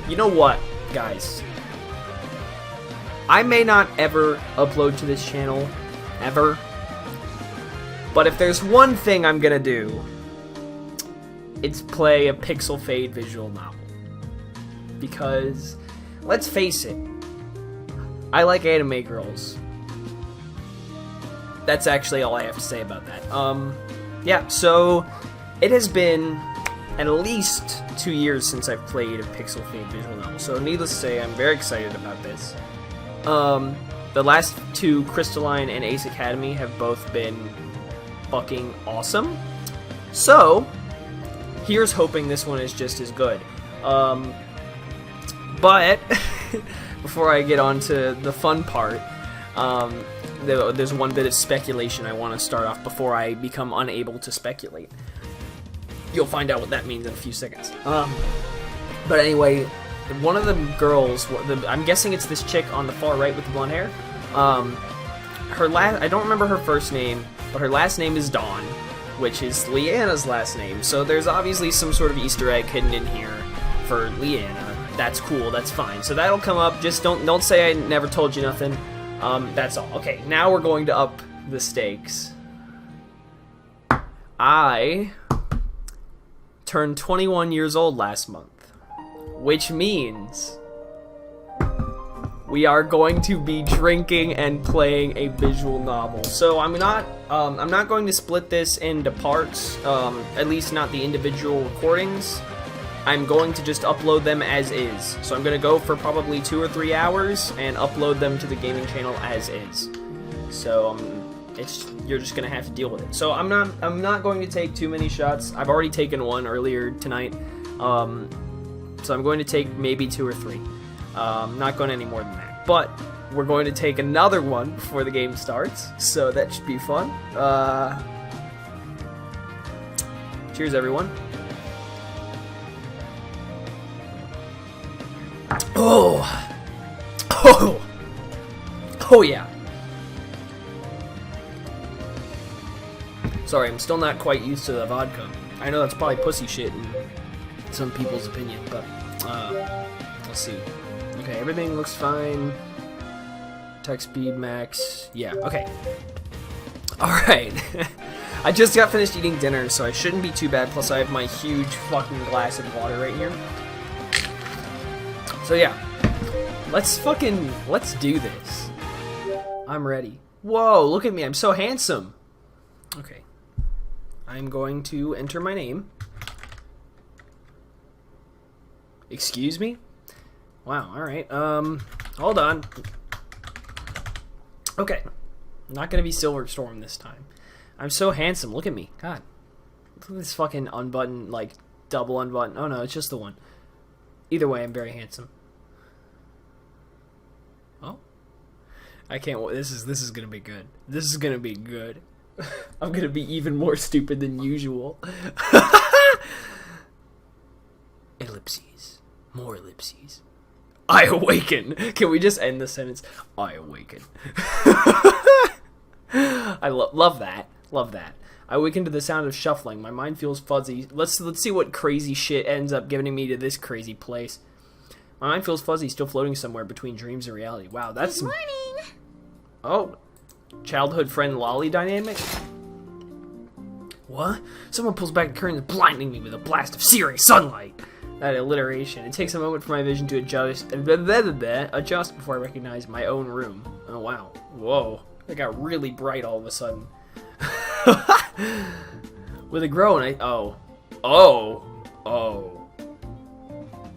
You know what, guys? I may not ever upload to this channel, ever. But if there's one thing I'm gonna do, it's play a Pixelfade visual novel. Because, let's face it, I like anime girls. That's actually all I have to say about that. Yeah, so it has been at least 2 years since I've played a Pixelfade visual novel. So needless to say, I'm very excited about this. The last two, Crystalline and Ace Academy, have both been fucking awesome. So, here's hoping this one is just as good. But, before I get on to the fun part, there's one bit of speculation I want to start off before I become unable to speculate. You'll find out what that means in a few seconds. But anyway, one of the girls, I'm guessing it's this chick on the far right with the blonde hair. I don't remember her first name, but her last name is Dawn, which is Leanna's last name. So there's obviously some sort of Easter egg hidden in here for Leanna. That's cool. That's fine. So that'll come up. Just don't say I never told you nothing. That's all. Okay, now we're going to up the stakes. I turned 21 years old last month, which means we are going to be drinking and playing a visual novel. So I'm not going to split this into parts, at least not the individual recordings. I'm going to just upload them as is. So I'm going to go for probably 2 or 3 hours and upload them to the gaming channel as is. So you're just going to have to deal with it. So I'm not going to take too many shots. I've already taken one earlier tonight. So I'm going to take maybe 2 or 3. Not going any more than that. But we're going to take another one before the game starts. So that should be fun. Cheers, everyone. Oh yeah. Sorry, I'm still not quite used to the vodka. I know that's probably pussy shit in some people's opinion, but let's see. Okay, everything looks fine. Text speed max. Yeah, okay. Alright. I just got finished eating dinner, so I shouldn't be too bad. Plus, I have my huge fucking glass of water right here. So yeah, let's do this. I'm ready. Whoa, look at me, I'm so handsome. Okay, I'm going to enter my name. Excuse me? Wow, alright, hold on. Okay, I'm not gonna be Silver Storm this time. I'm so handsome, look at me, God. Look at this fucking unbuttoned, like, double unbutton. Oh no, it's just the one. Either way, I'm very handsome. Oh, I can't. This is gonna be good. This is gonna be good. I'm gonna be even more stupid than usual. Ellipses, more ellipses. I awaken. Can we just end the sentence? I awaken. I love that. Love that. I awaken to the sound of shuffling. My mind feels fuzzy. Let's see what crazy shit ends up giving me to this crazy place. My mind feels fuzzy, still floating somewhere between dreams and reality. Wow, that's Good morning. Oh, childhood friend lolly dynamic. What? Someone pulls back the curtains, blinding me with a blast of searing sunlight. That alliteration. It takes a moment for my vision to adjust before I recognize my own room. Oh wow. Whoa. It got really bright all of a sudden. With a groan, Oh.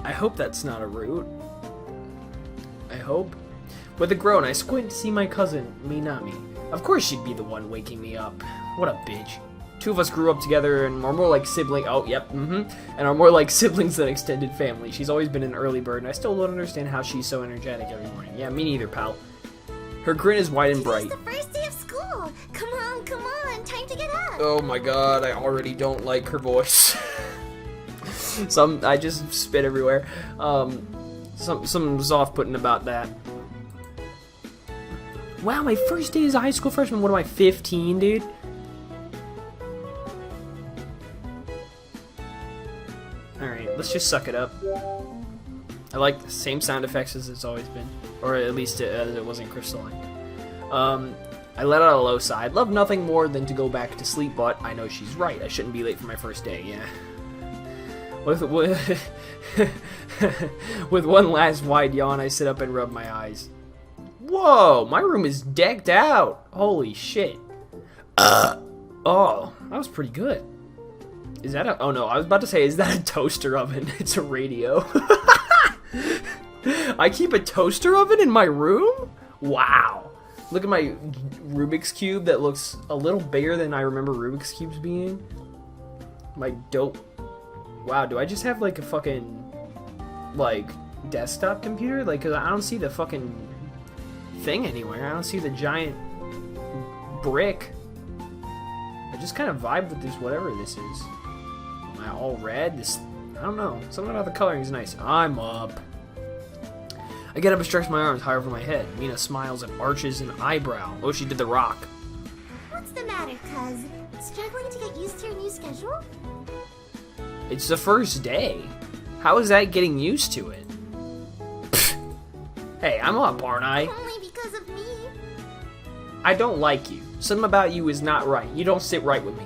I hope that's not a root. I hope. With a groan, I squint to see my cousin, Minami. Of course she'd be the one waking me up. What a bitch. Two of us grew up together and are more like siblings. Oh, yep, and are more like siblings than extended family. She's always been an early bird, and I still don't understand how she's so energetic every morning. Yeah, me neither, pal. Her grin is wide and bright. It's the first day of school. Come on, time to get up. Oh my god, I already don't like her voice. I just spit everywhere. Something's off-putting about that. Wow, my first day as a high school freshman. What am I, 15, dude? Alright, let's just suck it up. I like the same sound effects as it's always been, or at least it wasn't crystalline. I let out a low sigh. I'd love nothing more than to go back to sleep, but I know she's right. I shouldn't be late for my first day. Yeah. With one last wide yawn, I sit up and rub my eyes. Whoa, my room is decked out. Holy shit. Oh, that was pretty good. Is that a... Oh no, I was about to say, is that a toaster oven? It's a radio. I keep a toaster oven in my room? Wow. Look at my Rubik's Cube that looks a little bigger than I remember Rubik's Cubes being. My dope... Wow, do I just have like a fucking... like, desktop computer? Like, 'cause I don't see the fucking thing anywhere. I don't see the giant brick. I just kind of vibe with this, whatever this is. Am I all red? This, I don't know. Something about the coloring is nice. I'm up. I get up and stretch my arms high over my head. Mina smiles and arches an eyebrow. Oh, she did the rock. What's the matter, cuz? Struggling to get used to your new schedule? It's the first day. How is that getting used to it? Pfft. Hey, I'm up, aren't I? Only because of me. I don't like you. Something about you is not right. You don't sit right with me.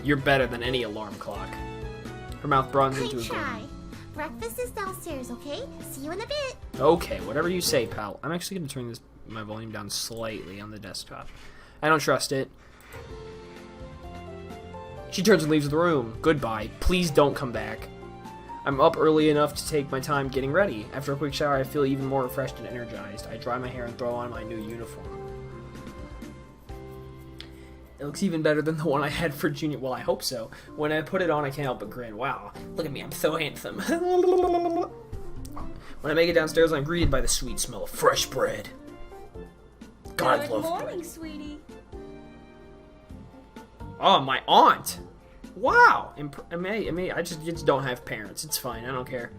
You're better than any alarm clock. Her mouth broadens into a grin. Try. Breakfast is downstairs, okay? See you in a bit. Okay, whatever you say, pal. I'm actually going to turn my volume down slightly on the desktop. I don't trust it. She turns and leaves the room. Goodbye. Please don't come back. I'm up early enough to take my time getting ready. After a quick shower, I feel even more refreshed and energized. I dry my hair and throw on my new uniform. It looks even better than the one I had for junior. Well, I hope so. When I put it on, I can't help but grin. Wow, look at me, I'm so handsome. When I make it downstairs, I'm greeted by the sweet smell of fresh bread. God, I love Good morning, bread. sweetie. Oh, my aunt. Wow. I just don't have parents. It's fine. I don't care.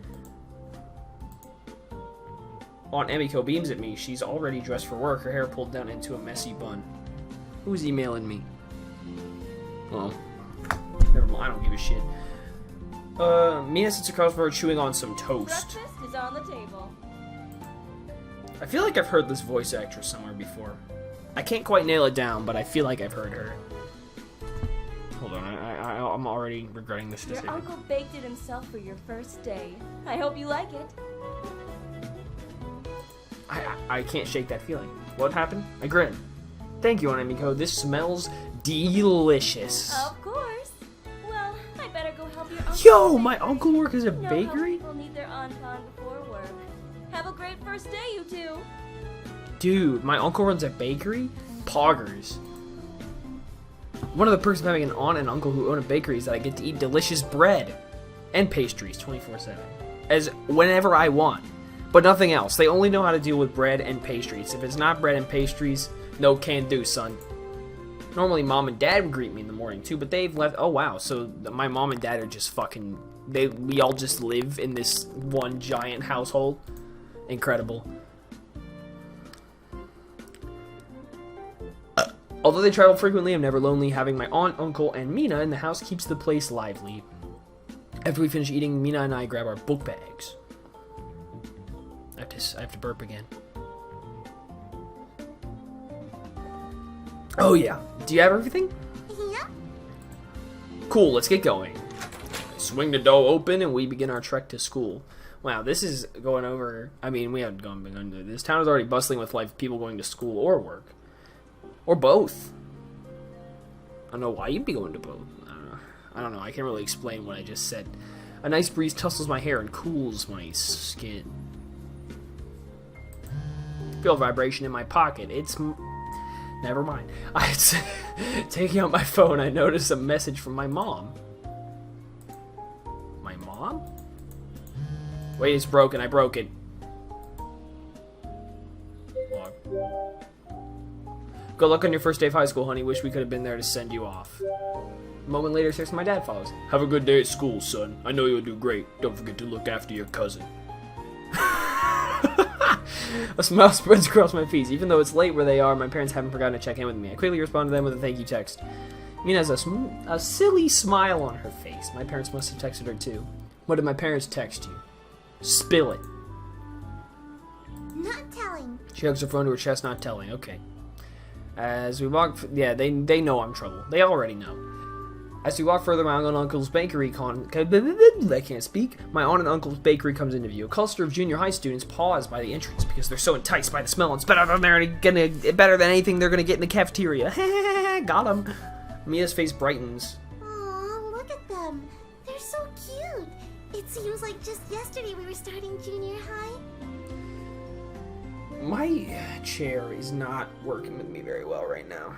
Aunt Emiko beams at me. She's already dressed for work, her hair pulled down into a messy bun. Who's emailing me? Oh. Never mind. I don't give a shit. Mina sits across from her chewing on some toast. Breakfast is on the table. I feel like I've heard this voice actress somewhere before. I can't quite nail it down, but I feel like I've heard her. Hold on, I'm already regretting this decision. Your uncle baked it himself for your first day. I hope you like it. I can't shake that feeling. What happened? I grin. Thank you, Aunt Emiko. This smells delicious. Of course. Well, I better go help your uncle. Yo, my uncle works at a You know bakery? how people need their on before work. Have a great first day, you two. Dude, my uncle runs a bakery? Poggers. One of the perks of having an aunt and uncle who own a bakery is that I get to eat delicious bread and pastries 24/7, as whenever I want, but nothing else. They only know how to deal with bread and pastries. If it's not bread and pastries, no can do, son. Normally, mom and dad would greet me in the morning too, but they've left. Oh wow, so my mom and dad are just fucking. We all just live in this one giant household. Incredible. Although they travel frequently, I'm never lonely. Having my aunt, uncle, and Mina in the house keeps the place lively. After we finish eating, Mina and I grab our book bags. I have to burp again. Oh yeah. Do you have everything? Yeah? Cool, let's get going. I swing the door open and we begin our trek to school. Wow, this is going over... I mean, we haven't gone to... This town is already bustling with life, people going to school or work. Or both. I don't know why you'd be going to both. I don't know. I can't really explain what I just said. A nice breeze tussles my hair and cools my skin. Feel a vibration in my pocket. It's... Never mind. Taking out my phone, I notice a message from my mom. My mom? Wait, it's broken. I broke it. Good luck on your first day of high school, honey. Wish we could have been there to send you off. A moment later, text from my dad follows. Have a good day at school, son. I know you'll do great. Don't forget to look after your cousin. A smile spreads across my face. Even though it's late where they are, my parents haven't forgotten to check in with me. I quickly respond to them with a thank you text. Mina has a silly smile on her face. My parents must have texted her too. What did my parents text you? Spill it. Not telling. She hugs her phone to her chest, not telling. Okay. As we walk, yeah, they know I'm trouble. They already know. As we walk further, my aunt and uncle's bakery I can't speak. My aunt and uncle's bakery comes into view. A cluster of junior high students pause by the entrance because they're so enticed by the smell. It's better than anything they're gonna get in the cafeteria. Got him. Mia's face brightens. Aw, look at them. They're so cute. It seems like just yesterday we were starting junior high. My chair is not working with me very well right now.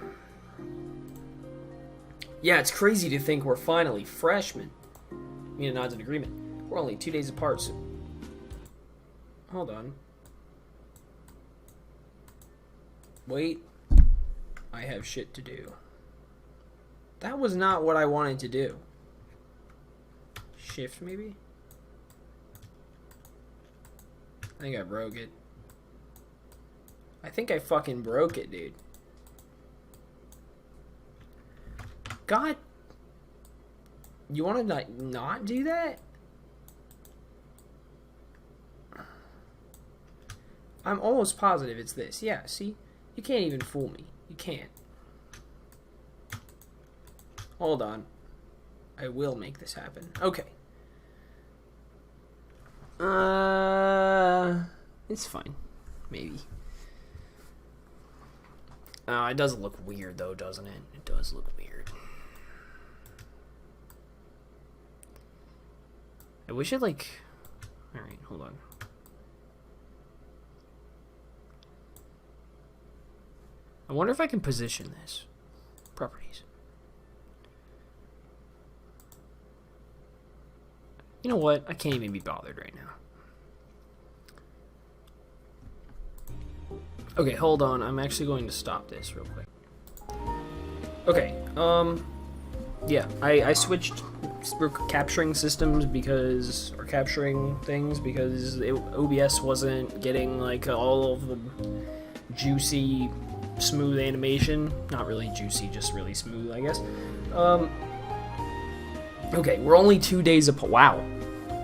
Yeah, it's crazy to think we're finally freshmen. Mina nods in agreement. We're only 2 days apart, so... Hold on. Wait. I have shit to do. That was not what I wanted to do. Shift, maybe? I think I broke it. I think I fucking broke it, dude. God. You want to not do that? I'm almost positive it's this. Yeah, see? You can't even fool me. You can't. Hold on. I will make this happen. Okay. It's fine. Maybe. It does look weird, though, doesn't it? It does look weird. I wish it, like... Alright, hold on. I wonder if I can position this. Properties. You know what? I can't even be bothered right now. Okay, hold on. I'm actually going to stop this real quick. Okay, yeah, I switched capturing systems because, or capturing things because OBS wasn't getting like all of the juicy, smooth animation. Not really juicy, just really smooth, I guess. Okay, we're only 2 days apart. Wow.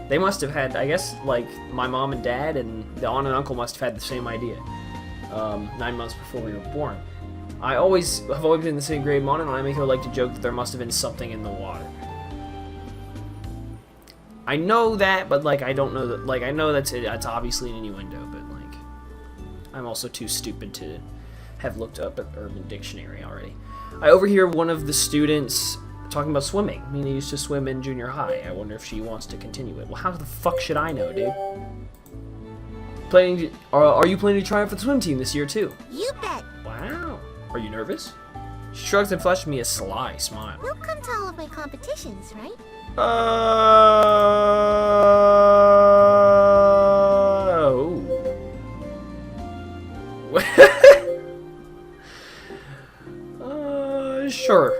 They must have had, I guess, like, my mom and dad and the aunt and uncle must have had the same idea. 9 months before we were born. I've always been in the same grade. Mom and I make her like to joke that there must have been something in the water. I know that, but like I don't know that. Like I know that's obviously an innuendo, but like I'm also too stupid to have looked up at Urban Dictionary already. I overhear one of the students talking about swimming. Mina used to swim in junior high. I wonder if she wants to continue it. Well, how the fuck should I know, dude? Are you planning to try out for the swim team this year too? You bet. Wow. Are you nervous? She shrugs and flashes me a sly smile. We'll come to all of my competitions, right? Sure.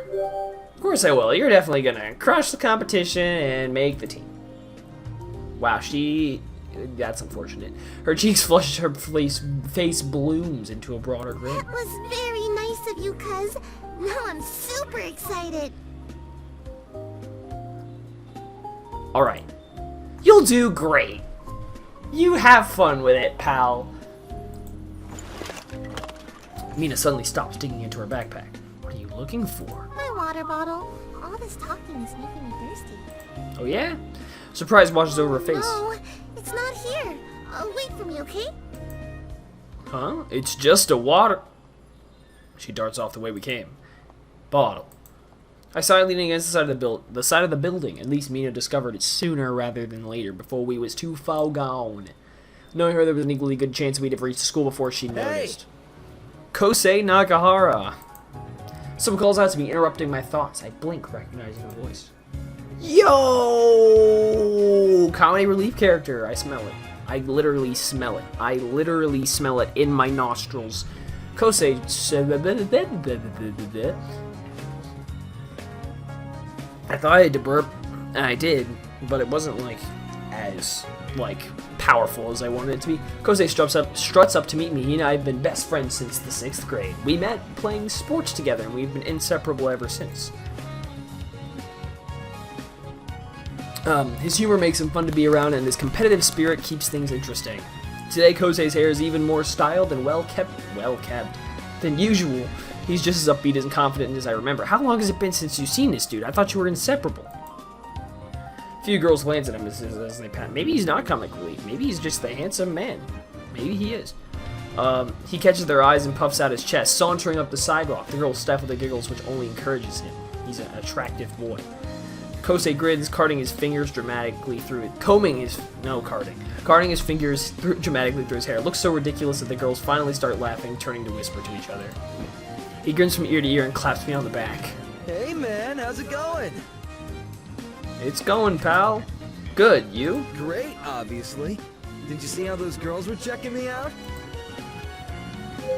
Of course I will. You're definitely gonna crush the competition and make the team. Wow, that's unfortunate. Her cheeks flush, her face blooms into a broader grin. That was very nice of you, cuz. Now I'm super excited. Alright. You'll do great. You have fun with it, pal. Mina suddenly stops digging into her backpack. What are you looking for? My water bottle. All this talking is making me thirsty. Oh yeah? Surprise washes over her face. No, it's not here. Wait for me, okay? Huh? It's just a water... She darts off the way we came. Bottle. I saw it leaning against the side of the building. At least Mina discovered it sooner rather than later, before we was too far gone. Knowing her, there was an equally good chance we'd have reached the school before she noticed. Kosei Nakahara. Someone calls out to me, interrupting my thoughts. I blink, recognizing her voice. Yo! Comedy relief character. I smell it. I literally smell it. I literally smell it in my nostrils. Kosei... I thought I had to burp, and I did, but it wasn't, like, as, like, powerful as I wanted it to be. Kosei struts up to meet me. He and I have been best friends since the 6th grade. We met playing sports together, and we've been inseparable ever since. His humor makes him fun to be around, and his competitive spirit keeps things interesting. Today, Kosei's hair is even more styled and well kept than usual. He's just as upbeat and confident as I remember. How long has it been since you've seen this dude? I thought you were inseparable. A few girls glance at him as they pat. Maybe he's not comic relief. Maybe he's just the handsome man. Maybe he is. He catches their eyes and puffs out his chest, sauntering up the sidewalk. The girls stifle the giggles, which only encourages him. He's an attractive boy. Kosei grins, carding his fingers dramatically through it. Carding his fingers dramatically through his hair. It looks so ridiculous that the girls finally start laughing, turning to whisper to each other. He grins from ear to ear and claps me on the back. Hey man, how's it going? It's going, pal. Good, you? Great, obviously. Didn't you see how those girls were checking me out?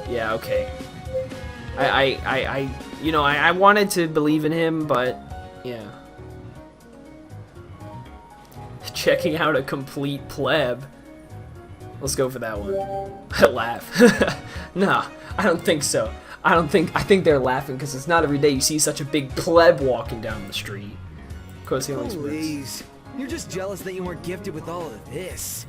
Yeah, okay. I wanted to believe in him, but yeah. Checking out a complete pleb. Let's go for that one. I laugh. Nah, I don't think so. I think they're laughing because it's not every day you see such a big pleb walking down the street. Kosei only smirks. Please. You're just jealous that you weren't gifted with all of this.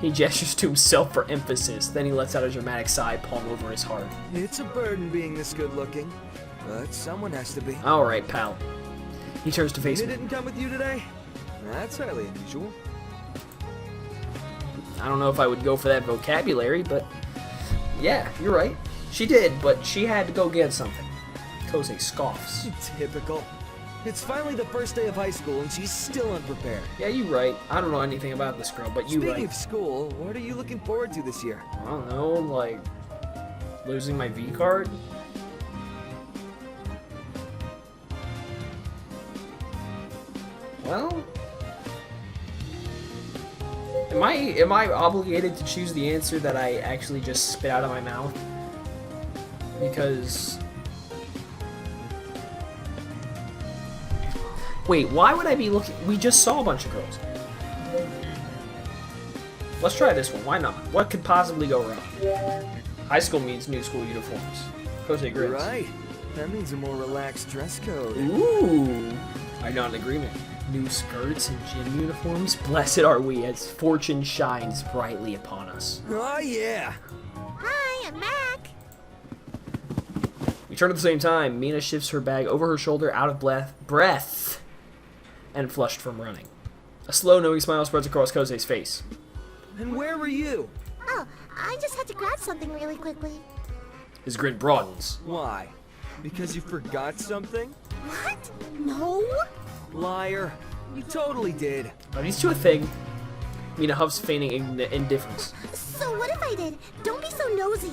He gestures to himself for emphasis, then he lets out a dramatic sigh, palm over his heart. It's a burden being this good looking, but someone has to be. Alright, pal. He turns to face They me. didn't come with you today? That's highly unusual. I don't know if I would go for that vocabulary, but yeah, you're right. She did, but she had to go get something. Kosei scoffs. Typical. It's finally the first day of high school and she's still unprepared. Yeah, you're right. I don't know anything about this girl, but you're Speaking right. of school, what are you looking forward to this year? I don't know, like losing my V card? Well, am I obligated to choose the answer that I actually just spit out of my mouth? Because wait, why would I be looking? We just saw a bunch of girls. Let's try this one. Why not? What could possibly go wrong? High school means new school uniforms. Kosei grins. Right. That means a more relaxed dress code. Ooh. I'm not in agreement. New skirts and gym uniforms. Blessed are we as fortune shines brightly upon us. Oh yeah. Hi, I'm Mac. We turn at the same time. Mina shifts her bag over her shoulder, out of breath, and flushed from running. A slow, knowing smile spreads across Kosei's face. And where were you? Oh, I just had to grab something really quickly. His grin broadens. Why? Because you forgot something? What? No? Liar. You totally did. Are these two a thing? Mina huffs, feigning indifference. So what if I did? Don't be so nosy.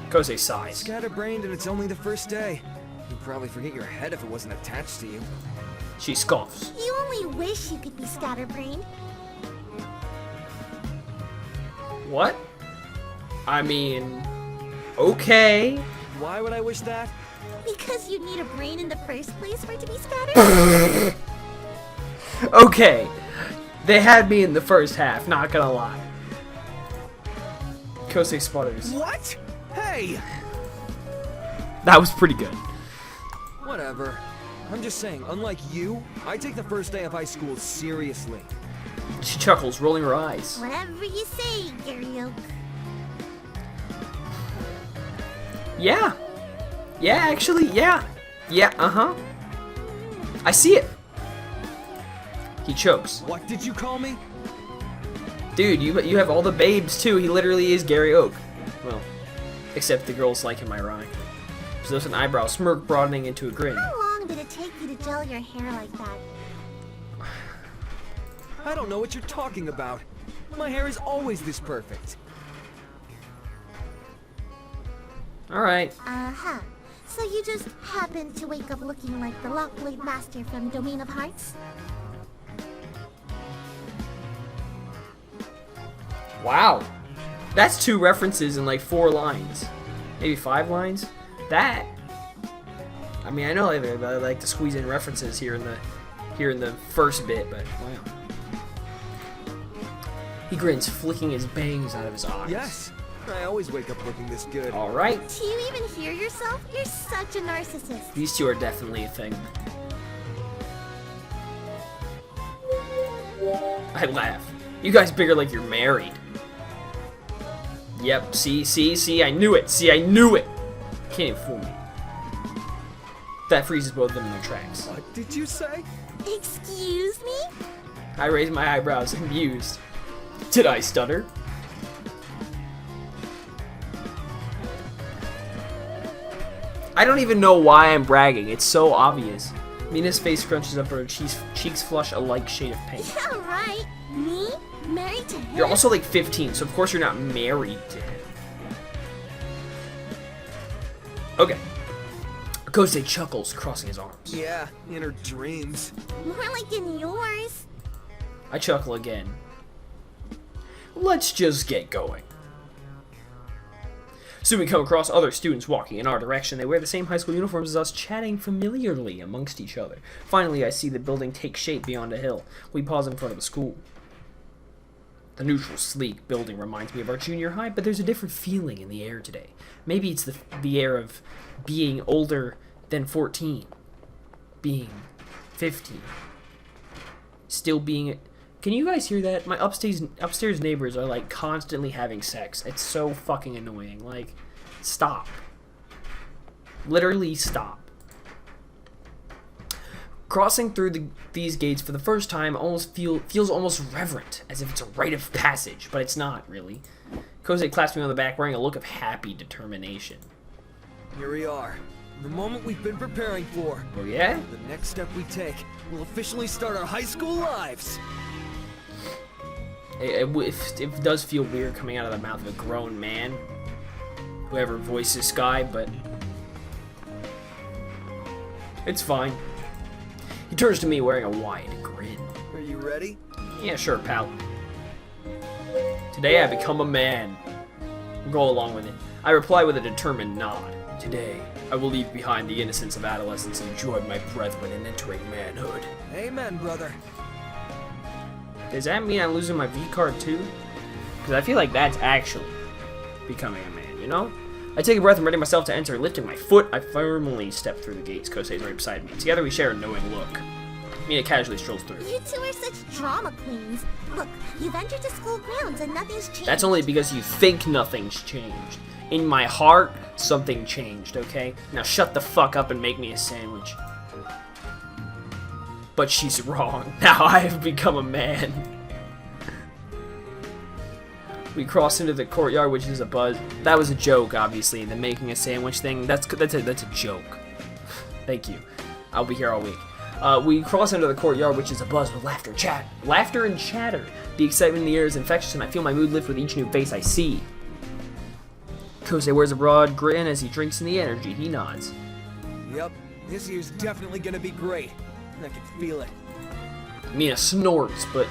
Kosei sighs. Scatterbrained and it's only the first day. You'd probably forget your head if it wasn't attached to you. She scoffs. You only wish you could be scatterbrained. What? I mean, okay. Why would I wish that? Because you need a brain in the first place for it to be scattered? Okay. They had me in the first half, not gonna lie. Kosei sputters. What? Hey! That was pretty good. Whatever. I'm just saying, unlike you, I take the first day of high school seriously. She chuckles, rolling her eyes. Whatever you say, Gary Oak. Yeah. Yeah, actually, yeah. Yeah, uh-huh. I see it. He chokes. What did you call me? Dude, you have all the babes, too. He literally is Gary Oak. Well, except the girls like him, ironically. So there's an eyebrow smirk broadening into a grin. How long did it take you to gel your hair like that? I don't know what you're talking about. My hair is always this perfect. Alright. Uh-huh. So you just happened to wake up looking like the Lockblade Master from Domain of Hearts? Wow. That's 2 references in like 4 lines. Maybe 5 lines? That. I mean, I know I like to squeeze in references here in the first bit, but wow. He grins, flicking his bangs out of his eyes. Yes. I always wake up looking this good. Alright. Do you even hear yourself? You're such a narcissist. These two are definitely a thing. I laugh. You guys bigger like you're married. Yep, see, I knew it. See, I knew it. Can't even fool me. That freezes both of them in their tracks. What did you say? Excuse me? I raise my eyebrows, amused. Did I stutter? I don't even know why I'm bragging. It's so obvious. Mina's face scrunches up, her cheeks flush a like shade of pink. Yeah, right. Me? Married to him? You're also like 15, so of course you're not married to him. Okay. Kosei chuckles, crossing his arms. Yeah, in her dreams. More like in yours. I chuckle again. Let's just get going. Soon we come across other students walking in our direction. They wear the same high school uniforms as us, chatting familiarly amongst each other. Finally, I see the building take shape beyond a hill. We pause in front of the school. The neutral, sleek building reminds me of our junior high, but there's a different feeling in the air today. Maybe it's the air of being older than 14. Being 15. Still being... Can you guys hear that? My upstairs neighbors are like constantly having sex. It's so fucking annoying. Like, stop. Literally stop. Crossing through these gates for the first time feels almost reverent, as if it's a rite of passage, but it's not, really. Kosei claps me on the back, wearing a look of happy determination. Here we are. The moment we've been preparing for. Oh yeah? The next step we take will officially start our high school lives. It does feel weird coming out of the mouth of a grown man, whoever voices Sky, but it's fine. He turns to me wearing a wide grin. Are you ready? Yeah, sure, pal. Today I become a man. Go along with it. I reply with a determined nod. Today, I will leave behind the innocence of adolescence and join my brethren in entering manhood. Amen, brother. Does that mean I'm losing my V-card too? Because I feel like that's actually becoming a man, you know? I take a breath and ready myself to enter. Lifting my foot, I firmly step through the gates. Kosei's right beside me. Together we share a knowing look. Mina casually strolls through. You two are such drama queens. Look, you've entered the school grounds and nothing's changed. That's only because you think nothing's changed. In my heart, something changed, okay? Now shut the fuck up and make me a sandwich. But she's wrong. Now I have become a man. We cross into the courtyard, which is a buzz. That was a joke, obviously. The making a sandwich thing, that's a joke. Thank you. I'll be here all week. We cross into the courtyard, which is abuzz with laughter and chatter. The excitement in the air is infectious, and I feel my mood lift with each new face I see. Kosei wears a broad grin as he drinks in the energy. He nods. Yep, this year's definitely gonna be great. I can feel it. Mina snorts, but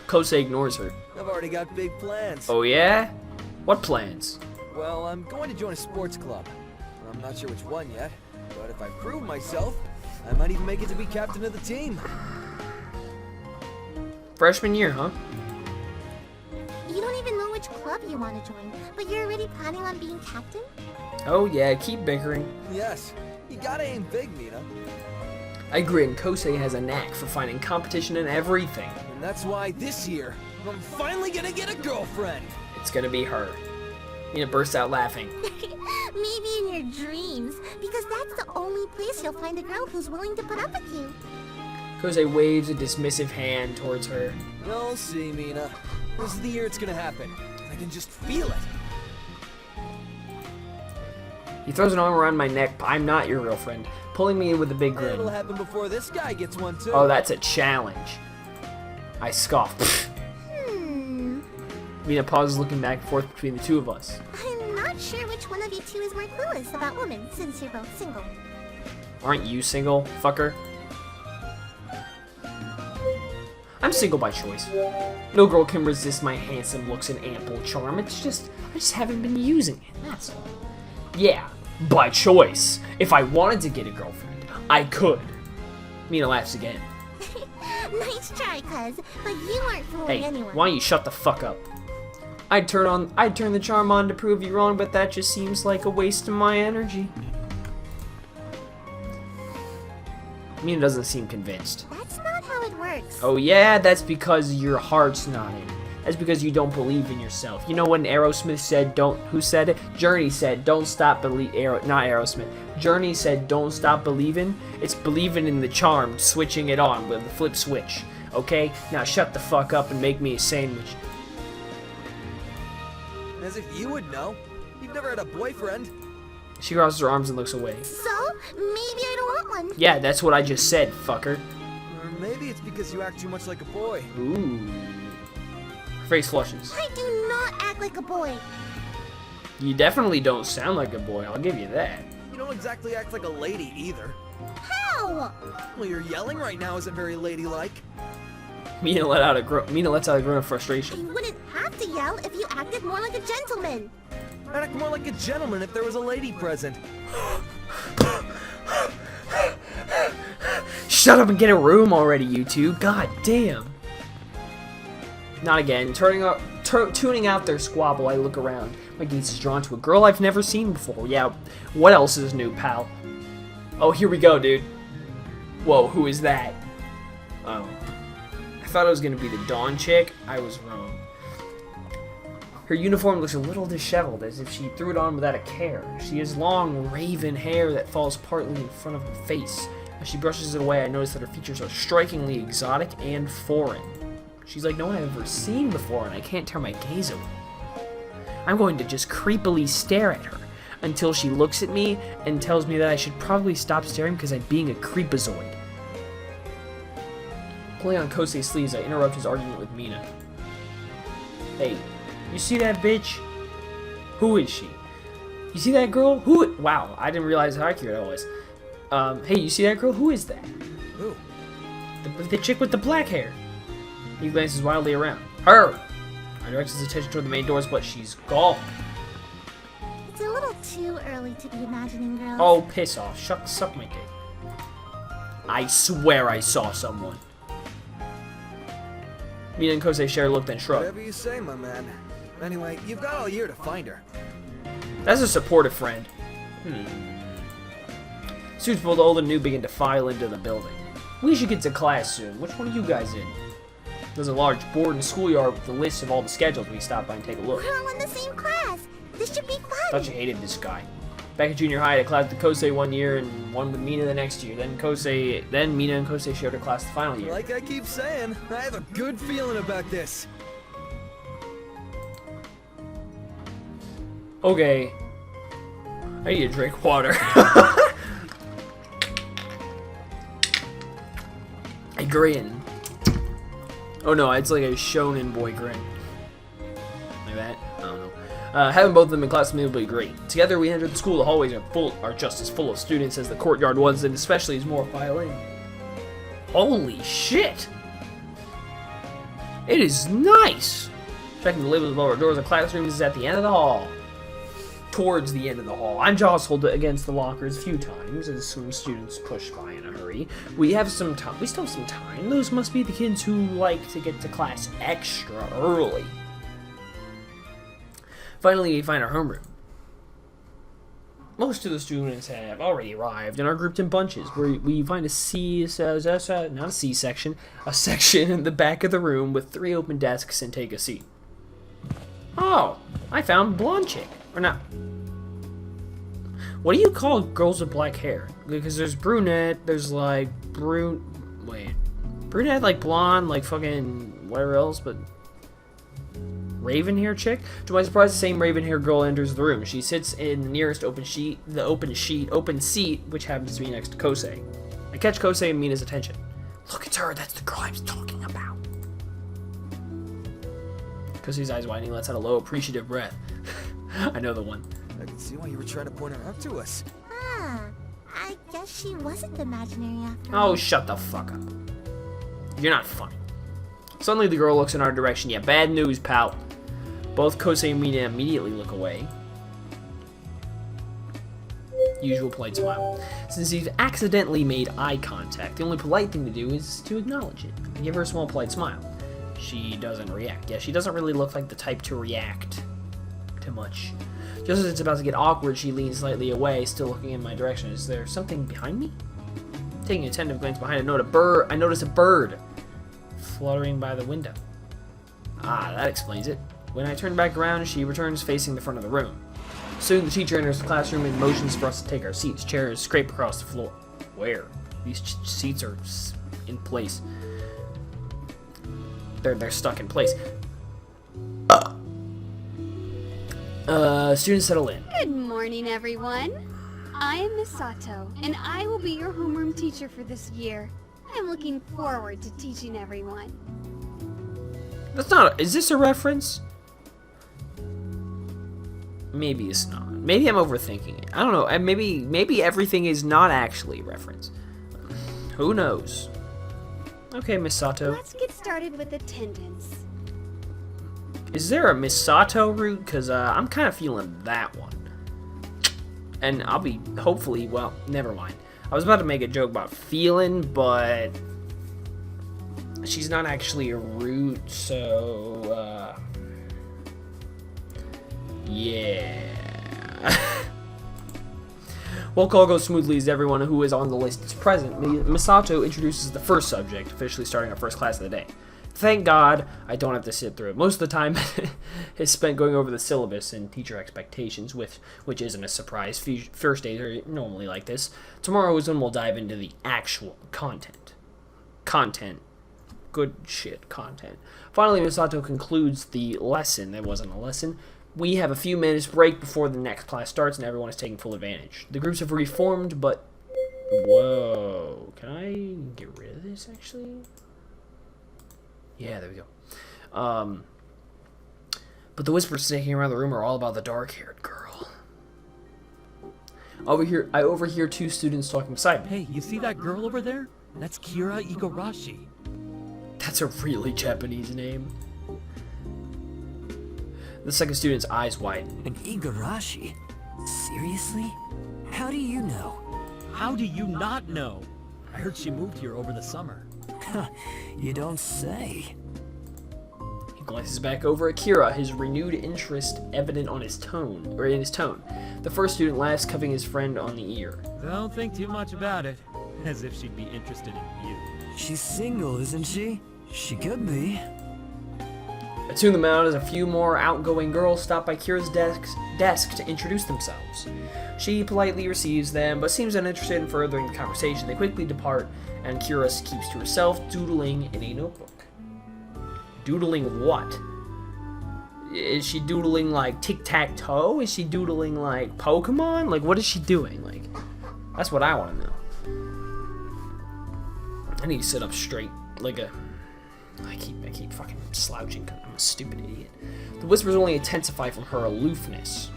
Kosei ignores her. I've already got big plans. Oh yeah? What plans? Well, I'm going to join a sports club. I'm not sure which one yet, but if I prove myself, I might even make it to be captain of the team. Freshman year, huh? You don't even know which club you want to join, but you're already planning on being captain? Oh yeah, keep bickering. Yes, you gotta aim big, Mina. I grin. Kosei has a knack for finding competition in everything. And that's why this year, I'm finally gonna get a girlfriend. It's gonna be her. Mina bursts out laughing. Maybe in your dreams, because that's the only place you'll find a girl who's willing to put up with you. Kosei waves a dismissive hand towards her. You'll see, Mina. This is the year it's gonna happen. I can just feel it. He throws an arm around my neck. I'm not your girlfriend. Pulling me in with a big grin. It'll happen before this guy gets one too. Oh, that's a challenge. I scoff. Mina pauses, looking back and forth between the two of us. I'm not sure which one of you two is more clueless about women, since you're both single. Aren't you single, fucker? I'm single by choice. No girl can resist my handsome looks and ample charm. It's just, I just haven't been using it, that's all. Yeah, by choice. If I wanted to get a girlfriend, I could. Mina laughs again. Nice try, cuz, but you aren't fooling Hey, anyone. why don't you shut the fuck up? I'd turn the charm on to prove you wrong, but that just seems like a waste of my energy. Mina doesn't seem convinced. That's not how it works. works. Oh yeah, that's because your heart's not in it. That's because you don't believe in yourself. You know when Aerosmith said who said it? Journey said don't stop not Aerosmith. Journey said don't stop believing. It's believing in the charm, switching it on with the flip switch. Okay? Now shut the fuck up and make me a sandwich. As if you would know. You've never had a boyfriend. She crosses her arms and looks away. So, maybe I don't want one. Yeah, that's what I just said, fucker. Or maybe it's because you act too much like a boy. Ooh. Her face flushes. I do not act like a boy. You definitely don't sound like a boy, I'll give you that. You don't exactly act like a lady either. How? Well, your yelling right now isn't very ladylike. Mina lets out a groan of I frustration. wouldn't have to yell if you acted more like a gentleman. I'd act more like a gentleman if there was a lady present. Shut up and get a room already, you two. God damn. Not again. Tuning out their squabble, I look around. My gaze is drawn to a girl I've never seen before. Yeah, what else is new, pal? Oh, here we go, dude. Whoa, who is that? Oh. I thought it was going to be the Dawn chick. I was wrong. Her uniform looks a little disheveled, as if she threw it on without a care. She has long, raven hair that falls partly in front of her face. As she brushes it away, I notice that her features are strikingly exotic and foreign. She's like no one I've ever seen before, and I can't tear my gaze away. I'm going to just creepily stare at her until she looks at me and tells me that I should probably stop staring because I'm being a creepazoid. Pulling on Kosei's sleeves, I interrupt his argument with Mina. Hey, you see that bitch? Who is she? You see that girl? Wow, I didn't realize how accurate I was. Hey, you see that girl? Who is that? Who? The chick with the black hair. He glances wildly around. Her! I direct his attention toward the main doors, but she's gone. It's a little too early to be imagining girls. Oh, piss off. Suck my dick. I swear I saw someone. Mina and Kosei share a look, then shrug. Whatever you say, my man. Anyway, you've got all year to find her. That's a supportive friend. Suits both old and new begin to file into the building. We should get to class soon. Which one are you guys in? There's a large board in the schoolyard with a list of all the schedules. We stop by and take a look. We're all in the same class. This should be fun. Thought you hated this guy. Back in junior high, I had a class with Kosei one year and one with Mina the next year. Then Mina and Kosei shared a class the final year. Like I keep saying, I have a good feeling about this. Okay. I need to drink water. I grin. Oh no, it's like a shonen boy grin. Like that? I don't know. Having both of them in class would be great. Together we enter the school. The hallways are just as full of students as the courtyard was, and especially as more file in. Holy shit! It is nice! Checking the labels above our doors, the classroom is at the end of the hall. Towards the end of the hall. I'm jostled against the lockers a few times as some students push by in a hurry. We have some time. We still have some time. Those must be the kids who like to get to class extra early. Finally, we find our homeroom. Most of the students have already arrived and are grouped in bunches. We find a section in the back of the room with 3 open desks and take a seat. Oh, I found blonde chick. Or not. What do you call girls with black hair? Because there's brunette, there's like brunette, like blonde, like fucking whatever else, but raven hair chick? To my surprise, the same raven hair girl enters the room. She sits in the nearest open seat, which happens to be next to Kosei. I catch Kosei and Mina's attention. Look, it's her. That's the girl I was talking about. Kosei's eyes widening, lets out a low, appreciative breath. I know the one. I can see why you were trying to point her out to us. Ah, I guess she wasn't imaginary after Oh, all. shut the fuck up. You're not funny. Suddenly the girl looks in our direction. Yeah, bad news, pal. Both Kosei and Mina immediately look away. Usual polite smile. Since he's accidentally made eye contact, the only polite thing to do is to acknowledge it. I give her a small polite smile. She doesn't react. Yeah, she doesn't really look like the type to react to much. Just as it's about to get awkward, she leans slightly away, still looking in my direction. Is there something behind me? Taking an attentive glance behind, I notice a bird fluttering by the window. Ah, that explains it. When I turn back around, she returns facing the front of the room. Soon the teacher enters the classroom and motions for us to take our seats. Chairs scrape across the floor. Where? These seats are in place. They're stuck in place. Students settle in. Good morning, everyone. I am Miss Sato, and I will be your homeroom teacher for this year. I'm looking forward to teaching everyone. That's not. Is this a reference? Maybe it's not. Maybe I'm overthinking it. I don't know. Maybe everything is not actually a reference. Who knows? Okay, Miss Sato. Let's get started with attendance. Is there a Miss Sato route? Because I'm kind of feeling that one. And I'll be, hopefully, well, never mind. I was about to make a joke about feeling, but she's not actually a root, so, yeah. While call goes smoothly as everyone who is on the list is present, Misato introduces the first subject, officially starting our first class of the day. Thank God I don't have to sit through it. Most of the time is spent going over the syllabus and teacher expectations, which isn't a surprise. First days are normally like this. Tomorrow is when we'll dive into the actual content. Good shit, content. Finally, Misato concludes the lesson. That wasn't a lesson. We have a few minutes break before the next class starts, and everyone is taking full advantage. The groups have reformed, but... Whoa. Can I get rid of this, actually? Yeah, there we go. But the whispers snaking around the room are all about the dark-haired girl. I overhear two students talking beside me. Hey, you see that girl over there? That's Kira Igarashi. That's a really Japanese name. The second student's eyes widen. An Igarashi? Seriously? How do you know? How do you not know? I heard she moved here over the summer. You don't say. He glances back over at Kira, his renewed interest evident on his tone, or in his tone. The first student laughs, cuffing his friend on the ear. Don't think too much about it. As if she'd be interested in you. She's single, isn't she? She could be. Tune them out as a few more outgoing girls stop by Kira's desk to introduce themselves. She politely receives them, but seems uninterested in furthering the conversation. They quickly depart, and Kira keeps to herself, doodling in a notebook. Doodling what? Is she doodling like tic-tac-toe? Is she doodling like Pokemon? Like, what is she doing? Like, that's what I want to know. I need to sit up straight, like a... I keep fucking slouching because I'm a stupid idiot. The whispers only intensify from her aloofness.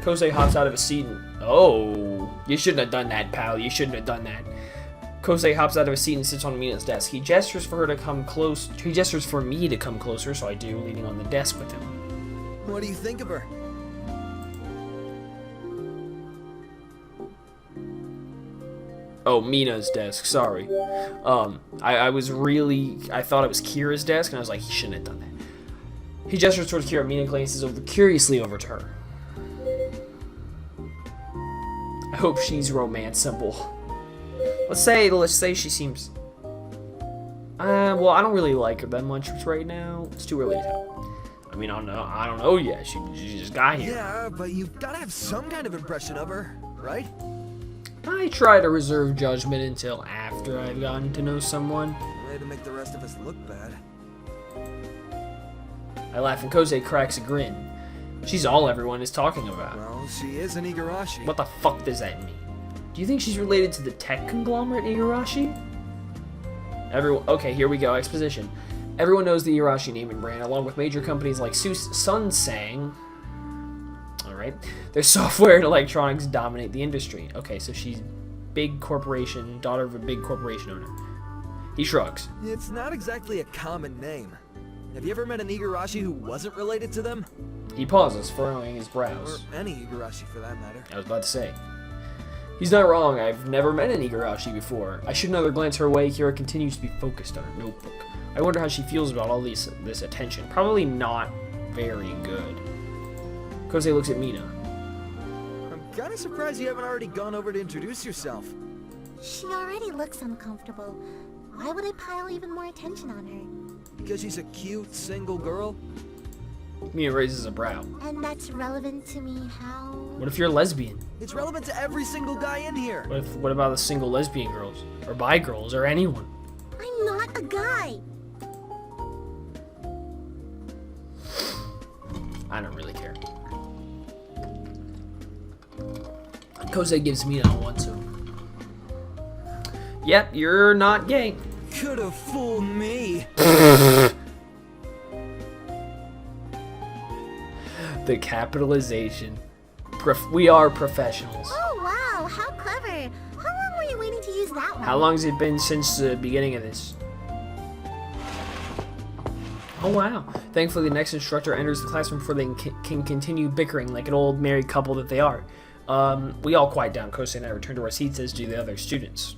Kosei hops out of his seat and... Oh, you shouldn't have done that, pal. You shouldn't have done that. Kosei hops out of his seat and sits on Mina's desk. He gestures for her to come close. He gestures for me to come closer, so I do, leaning on the desk with him. What do you think of her? Oh, Mina's desk. Sorry. I thought it was Kira's desk, and I was like, he shouldn't have done that. He gestures towards Kira. Mina glances curiously over to her. I hope she's romanceable. Let's say she seems... well, I don't really like her that much right now. It's too early to tell. I mean, I don't know yet. She just got here. Yeah, but you've got to have some kind of impression of her, right? I try to reserve judgment until after I've gotten to know someone. Way to make the rest of us look bad. I laugh and Kosei cracks a grin. She's all everyone is talking about. Well, she is an Igarashi. What the fuck does that mean? Do you think she's related to the tech conglomerate Igarashi? Okay, here we go. Exposition. Everyone knows the Igarashi name and brand, along with major companies like Sunsang. Alright. Their software and electronics dominate the industry. Okay, so she's big corporation, daughter of a big corporation owner. He shrugs. It's not exactly a common name. Have you ever met an Igarashi who wasn't related to them? He pauses, furrowing his brows. Or any Igarashi for that matter. I was about to say. He's not wrong. I've never met an Igarashi before. I shoot another glance her way. Kira continues to be focused on her notebook. I wonder how she feels about all this attention. Probably not very good. Kosei looks at Mina. I'm kind of surprised you haven't already gone over to introduce yourself. She already looks uncomfortable. Why would I pile even more attention on her? Because she's a cute, single girl? Mina raises a brow. And that's relevant to me how? What if you're a lesbian? It's relevant to every single guy in here. What about the single lesbian girls? Or bi girls, or anyone? I'm not a guy. I don't really care. Kosei gives Mina a 1-2. Yep, you're not gay. Could have fooled me. The capitalization. We are professionals. Oh wow, how clever. How long were you waiting to use that one? How long has it been since the beginning of this? Oh wow. Thankfully, the next instructor enters the classroom before they can continue bickering like an old married couple that they are. We all quiet down. Kosei and I return to our seats, as do the other students.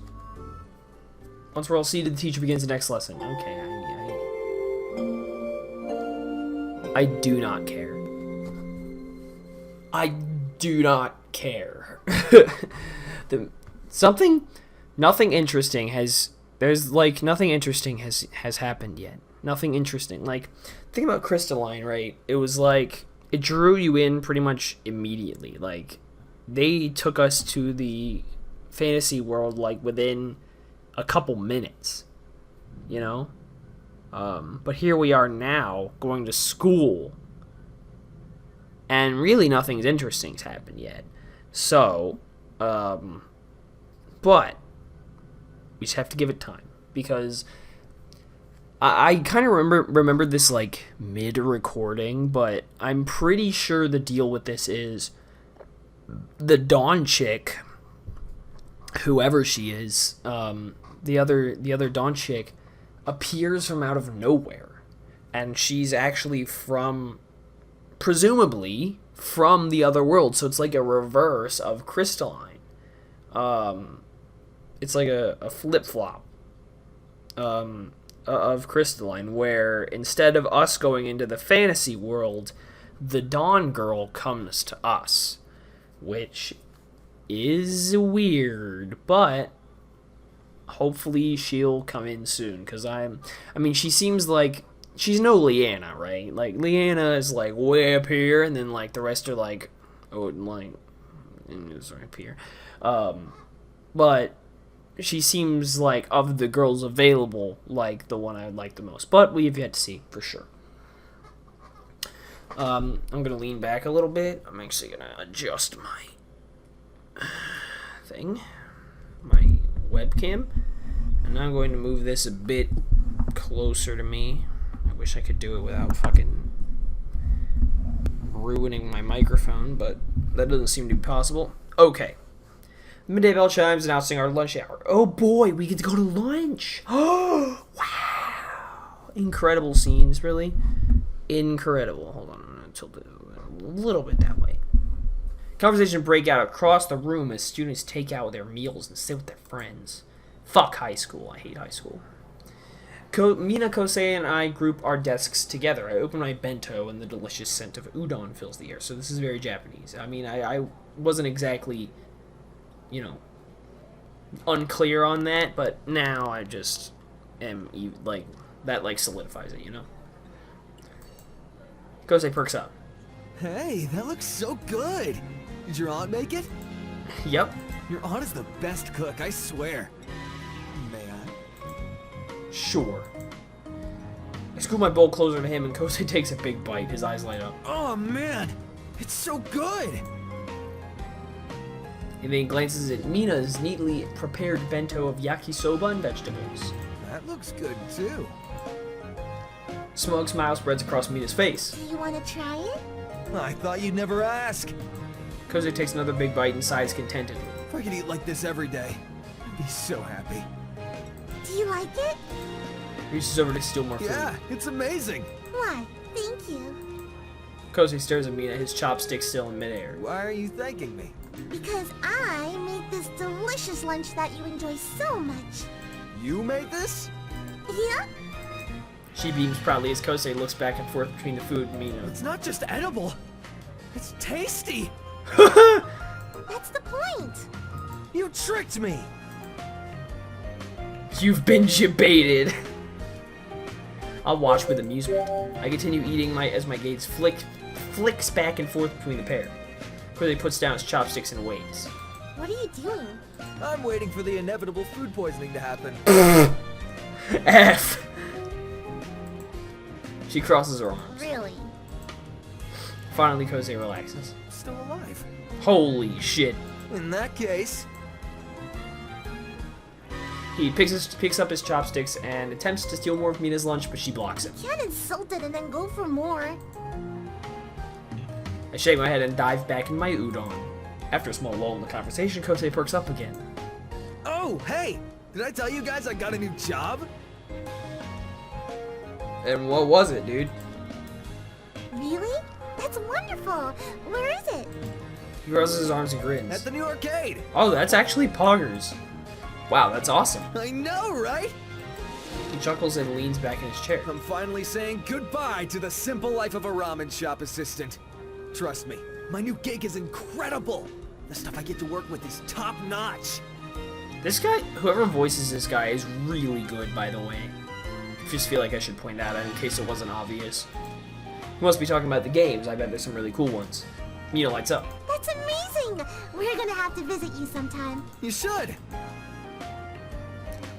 Once we're all seated, the teacher begins the next lesson. Okay, I do not care. I do not care. Nothing interesting has happened yet. Nothing interesting. Like, think about Crystalline, right? It was like, it drew you in pretty much immediately. Like, they took us to the fantasy world, like, within a couple minutes, you know? But here we are now, going to school, and really nothing's interesting's happened yet. So, but we just have to give it time, because I kind of remembered this, like, mid-recording, but I'm pretty sure the deal with this is the Dawn chick, whoever she is, the other Dawn chick, appears from out of nowhere, and she's actually presumably from the other world, so it's like a reverse of Crystalline. It's like a flip-flop of Crystalline, where instead of us going into the fantasy world, the Dawn girl comes to us, which is weird, but hopefully she'll come in soon, because she seems like she's no Leanna, right? Like, Leanna is like way up here, and then like the rest are like, it's right up here. But she seems like, of the girls available, like the one I like the most, but we have yet to see for sure. I'm gonna lean back a little bit. I'm actually gonna adjust my my webcam, and I'm going to move this a bit closer to me. I wish I could do it without fucking ruining my microphone, but that doesn't seem to be possible. Okay. The midday bell chimes announcing our lunch hour. Oh boy, we get to go to lunch. Oh, wow. Incredible scenes, really. Incredible. Hold on, I'm going to tilt it a little bit that way. Conversation break out across the room as students take out their meals and sit with their friends. Fuck high school. I hate high school. Mina, Kosei, and I group our desks together. I open my bento, and the delicious scent of udon fills the air. So this is very Japanese. I mean, I wasn't exactly, unclear on that, but now I just am, like, that, like, solidifies it, Kosei perks up. Hey, that looks so good. Did your aunt make it? Yep. Your aunt is the best cook, I swear. May I? Sure. I scoop my bowl closer to him, and Kosei takes a big bite. His eyes light up. Oh, man. It's so good. And then he glances at Mina's neatly prepared bento of yakisoba and vegetables. That looks good, too. Smug smile spreads across Mina's face. Do you want to try it? I thought you'd never ask. Kosei takes another big bite and sighs contentedly. If I could eat like this every day, I'd be so happy. Do you like it? He reaches over to steal more food. Yeah, it's amazing. Why, thank you. Kosei stares at Mina, his chopstick still in midair. Why are you thanking me? Because I made this delicious lunch that you enjoy so much. You made this? Yeah? She beams proudly as Kosei looks back and forth between the food and Mina. It's not just edible. It's tasty. That's the point. You tricked me. You've been jebaited. I'll watch with amusement. I continue eating as my gaze flicks back and forth between the pair. Kosei puts down his chopsticks and waits. What are you doing? I'm waiting for the inevitable food poisoning to happen. F. She crosses her arms. Really? Finally, Kosei relaxes. Still alive. Holy shit. In that case... He picks up his chopsticks and attempts to steal more of Mina's lunch, but she blocks him. Can't insult it and then go for more. I shake my head and dive back in my udon. After a small lull in the conversation, Kosei perks up again. Oh, hey! Did I tell you guys I got a new job? And what was it, dude? Really? That's wonderful. Where is it? He raises his arms and At grins. the new arcade! Oh, that's actually Poggers. Wow, that's awesome. I know, right? He chuckles and leans back in his chair. I'm finally saying goodbye to the simple life of a ramen shop assistant. Trust me, my new gig is incredible. The stuff I get to work with is top-notch. This guy, whoever voices this guy, is really good, by the way. I just feel like I should point that out in case it wasn't obvious. He must be talking about the games. I bet there's some really cool ones. Mina lights up. That's amazing. We're gonna have to visit you sometime. You should.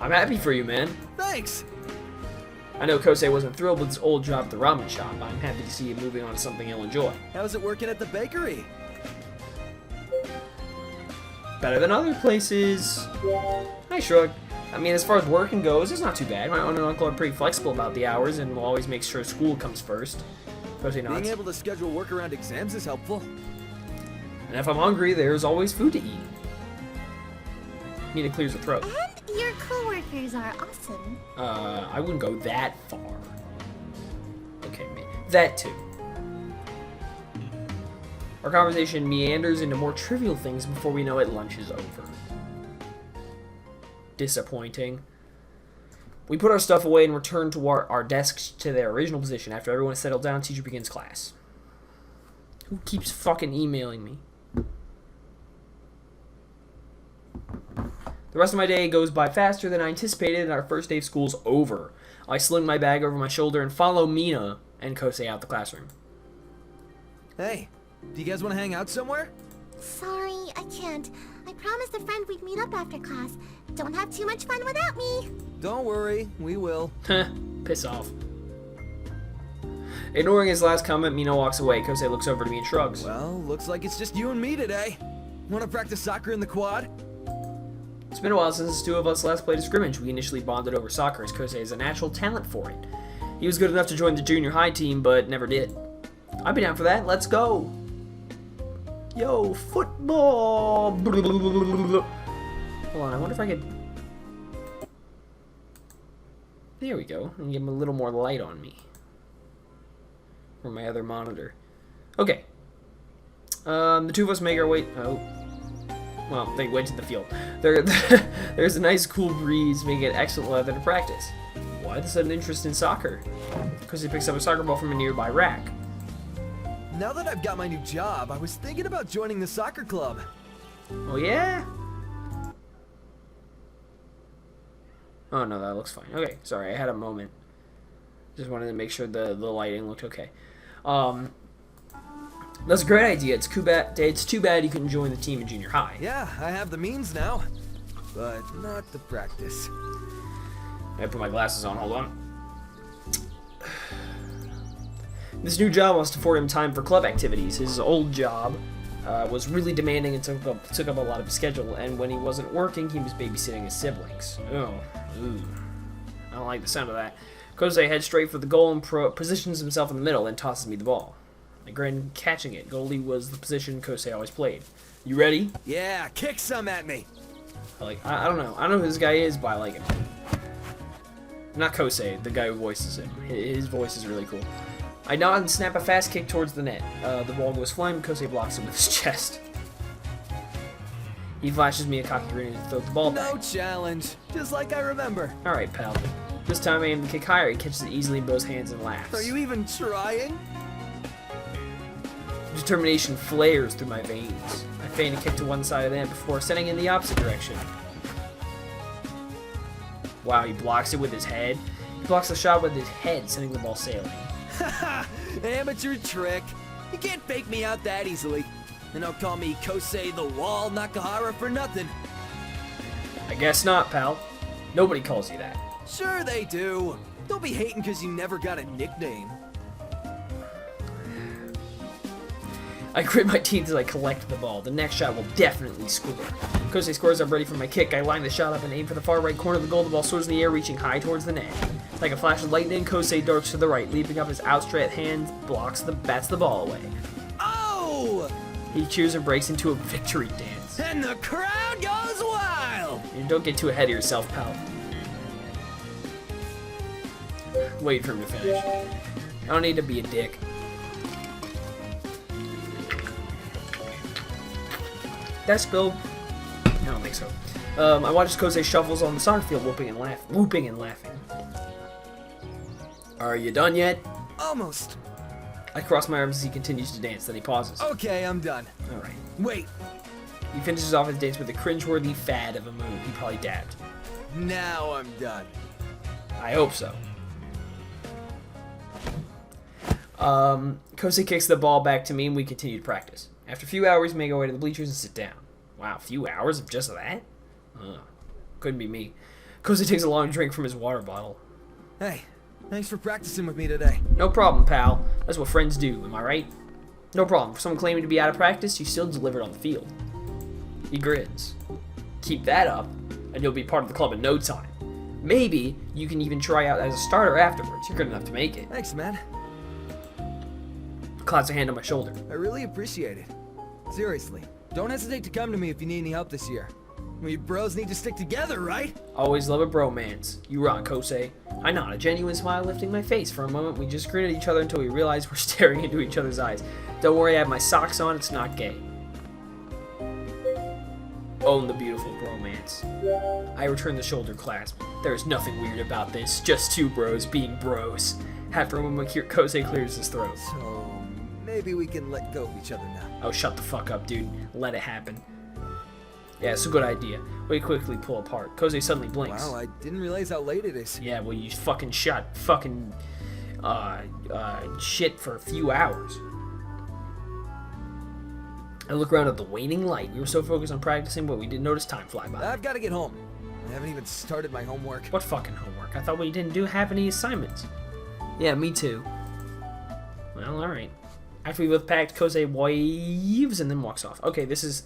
I'm happy for you, man. Thanks. I know Kosei wasn't thrilled with his old job at the ramen shop, but I'm happy to see him moving on to something he'll enjoy. How's it working at the bakery? Better than other places. I shrug. I mean, as far as working goes, it's not too bad. My aunt and uncle are pretty flexible about the hours and will always make sure school comes first. Kosei nods. Being able to schedule work around exams is helpful. And if I'm hungry, there's always food to eat. Mina clears her throat. And your coworkers are awesome. I wouldn't go that far. Okay, that too. Our conversation meanders into more trivial things before we know it, lunch is over. Disappointing. We put our stuff away and return to our desks to their original position. After everyone has settled down, teacher begins class. Who keeps fucking emailing me? The rest of my day goes by faster than I anticipated, and our first day of school's over. I sling my bag over my shoulder and follow Mina and Kosei out the classroom. Hey, do you guys want to hang out somewhere? Sorry, I can't. I promised a friend we'd meet up after class. Don't have too much fun without me. Don't worry, we will. Heh, piss off. Ignoring his last comment, Mina walks away. Kosei looks over to me and shrugs. Well, looks like it's just you and me today. Want to practice soccer in the quad? It's been a while since the two of us last played a scrimmage. We initially bonded over soccer, as Kosei has a natural talent for it. He was good enough to join the junior high team, but never did. I'd be down for that. Let's go. Yo, football. Hold on, I wonder if I could... There we go. And give him a little more light on me. From my other monitor. Okay. The two of us make our way... Oh. Well, they went to the field. There's a nice cool breeze, making it excellent weather to practice. Why the sudden interest in soccer? Because he picks up a soccer ball from a nearby rack. Now that I've got my new job, I was thinking about joining the soccer club. Oh, yeah? Oh, no, that looks fine. Okay, sorry, I had a moment. Just wanted to make sure the lighting looked okay. That's a great idea. It's too bad you couldn't join the team in junior high. Yeah, I have the means now, but not the practice. I put my glasses on. Hold on. This new job must afford him time for club activities. His old job was really demanding and took up a lot of his schedule, and when he wasn't working, he was babysitting his siblings. Oh, ooh. I don't like the sound of that. Kosei heads straight for the goal and positions himself in the middle, then tosses me the ball. I grin, catching it. Goalie was the position Kosei always played. You ready? Yeah, kick some at me. I don't know. I don't know who this guy is, but I like him. Not Kosei, the guy who voices him. His voice is really cool. I nod and snap a fast kick towards the net. The ball goes flying, but Kosei blocks it with his chest. He flashes me a cocky grin and throws the ball back. No challenge, just like I remember. Alright, pal. This time I aim the kick higher. He catches it easily in both hands and laughs. Are you even trying? Determination flares through my veins. I feign a kick to one side of the net before setting in the opposite direction. Wow, he blocks it with his head. He blocks the shot with his head, sending the ball sailing. Haha, amateur trick. You can't fake me out that easily. And don't call me Kosei the Wall Nakahara for nothing. I guess not, pal. Nobody calls you that. Sure they do. Don't be hating because you never got a nickname. I grit my teeth as I collect the ball. The next shot will definitely score. Kosei scores. I'm ready for my kick. I line the shot up and aim for the far right corner of the goal. The ball soars in the air, reaching high towards the net. Like a flash of lightning, Kosei darts to the right, leaping up his outstretched hand, bats the ball away. Oh! He cheers and breaks into a victory dance. And the crowd goes wild! You don't get too ahead of yourself, pal. Wait for him to finish. I don't need to be a dick. Did I spill? I don't think so. I watched Kosei shuffles on the soccer field, whooping and laughing. Are you done yet? Almost. I cross my arms as he continues to dance, then he pauses. Okay, I'm done. Alright. Wait, He finishes off his dance with a cringeworthy fad of a move. He probably dabbed. now I'm done. I hope so. Kosei kicks the ball back to me and we continue to practice. After a few hours, we make our way to the bleachers and sit down. Wow, a few hours of just that? Couldn't be me. Kosei takes a long drink from his water bottle. Hey, thanks for practicing with me today. No problem, pal. That's what friends do, am I right? No problem. For someone claiming to be out of practice, you still delivered on the field. He grins. Keep that up, and you'll be part of the club in no time. Maybe you can even try out as a starter afterwards. You're good enough to make it. Thanks, man. Claps a hand on my shoulder. I really appreciate it. Seriously, don't hesitate to come to me if you need any help this year. We bros need to stick together, right? Always love a bromance. You rock, Kosei. I nod, a genuine smile lifting my face. For a moment, we just grin at each other until we realize we're staring into each other's eyes. Don't worry, I have my socks on. It's not gay. Own the beautiful bromance. I return the shoulder clasp. There's nothing weird about this. Just two bros being bros. After a moment, Kosei clears his throat. So, maybe we can let go of each other now. Oh, shut the fuck up, dude. Let it happen. Yeah, it's a good idea. We quickly pull apart. Kosei suddenly blinks. Wow, I didn't realize how late it is. Yeah, well, you fucking shot fucking shit for a few hours. I look around at the waning light. We were so focused on practicing, but we didn't notice time fly by. I've got to get home. I haven't even started my homework. What fucking homework? I thought we didn't have any assignments. Yeah, me too. Well, alright. After we both packed, Kosei waves and then walks off. Okay, this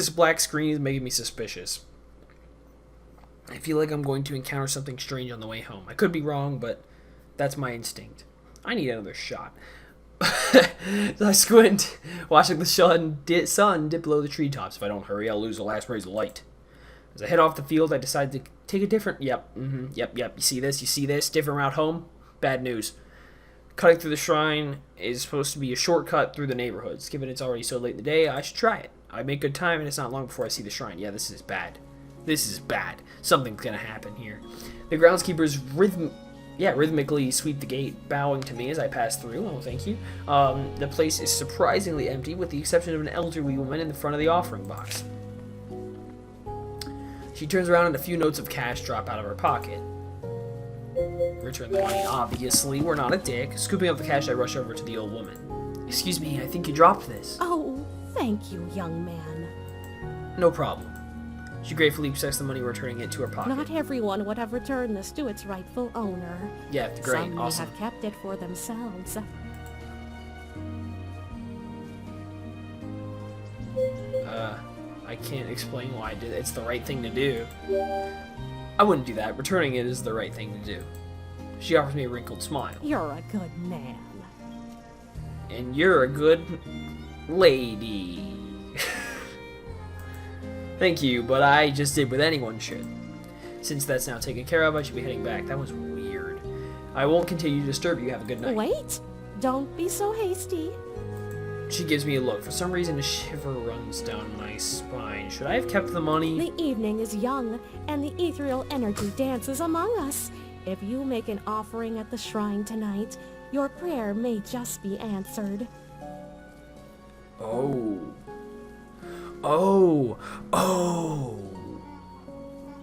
black screen is making me suspicious. I feel like I'm going to encounter something strange on the way home. I could be wrong, but that's my instinct. I need another shot. I squint, watching the sun dip below the treetops. If I don't hurry, I'll lose the last rays of light. As I head off the field, I decide to take a different... Yep. You see this? Different route home? Bad news. Cutting through the shrine is supposed to be a shortcut through the neighborhoods. Given it's already so late in the day, I should try it. I make good time, and it's not long before I see the shrine. Yeah, this is bad. Something's gonna happen here. The groundskeepers rhythmically sweep the gate, bowing to me as I pass through. Oh, thank you. The place is surprisingly empty, with the exception of an elderly woman in the front of the offering box. She turns around and a few notes of cash drop out of her pocket. Return the money, obviously. We're not a dick. Scooping up the cash, I rush over to the old woman. Excuse me, I think you dropped this. Oh, thank you, young man. No problem. She gratefully accepts the money, returning it to her pocket. Not everyone would have returned this to its rightful owner. Yeah, great, Some awesome. may have kept it for themselves. I can't explain why I did it. It's the right thing to do. I wouldn't do that. Returning it is the right thing to do. She offers me a wrinkled smile. You're a good man. And you're a good lady. Thank you, but I just did what anyone should. Since that's now taken care of, I should be heading back. That was weird. I won't continue to disturb you. Have a good night. Wait! Don't be so hasty. She gives me a look. For some reason, a shiver runs down my spine. Should I have kept the money? The evening is young, and the ethereal energy dances among us. If you make an offering at the shrine tonight, your prayer may just be answered. Oh.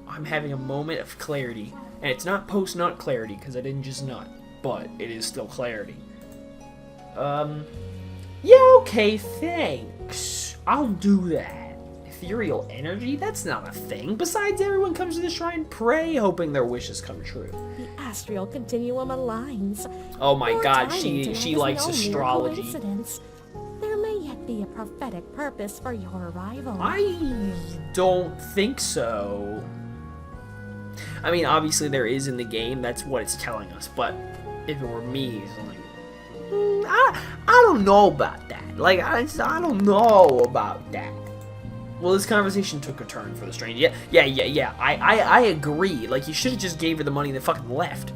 I'm having a moment of clarity. And it's not post-nut clarity, because I didn't just nut. But it is still clarity. Yeah, okay, thanks. I'll do that. Ethereal energy? That's not a thing. Besides, everyone comes to the shrine pray, hoping their wishes come true. The astral continuum aligns. Oh my Your god, timing she tonight likes is no mere astrology. coincidence. There may yet be a prophetic purpose for your arrival. I don't think so. I mean, obviously there is in the game, that's what it's telling us, but if it were me, it's like, I don't know about that. Like, I don't know about that. Well, this conversation took a turn for the strange. Yeah. I agree. Like, you should have just gave her the money and then fucking left.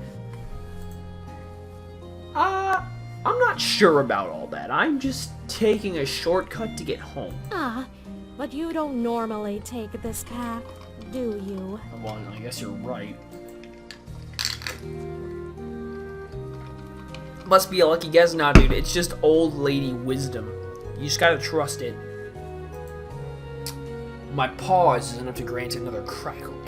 I'm not sure about all that. I'm just taking a shortcut to get home. But you don't normally take this path, do you? Well, I guess you're right. Must be a lucky guess now, dude. It's just old lady wisdom. You just gotta trust it. My pause is enough to grant another crinkled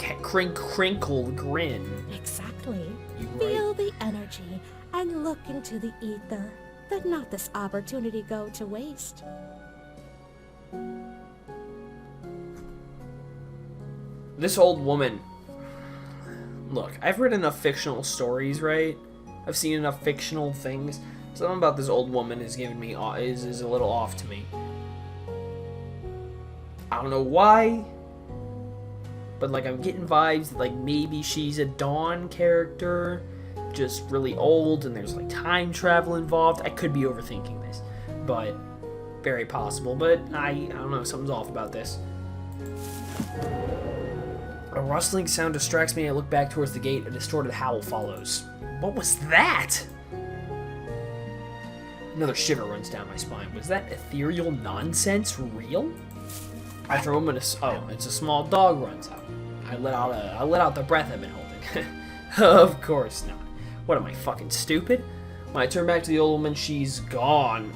grin. Exactly. You right. Feel the energy and look into the ether. Let not this opportunity go to waste. This old woman. Look, I've read enough fictional stories, right? I've seen enough fictional things. Something about this old woman is giving me is a little off to me. I don't know why, but like I'm getting vibes that like maybe she's a Dawn character, just really old, and there's like time travel involved. I could be overthinking this, but very possible. But I don't know, something's off about this. A rustling sound distracts me. I look back towards the gate. A distorted howl follows. What was that? Another shiver runs down my spine. Was that ethereal nonsense real? After a moment, it's a small dog runs out. I let out the breath I've been holding. Of course not. What am I, fucking stupid? When I turn back to the old woman, she's gone.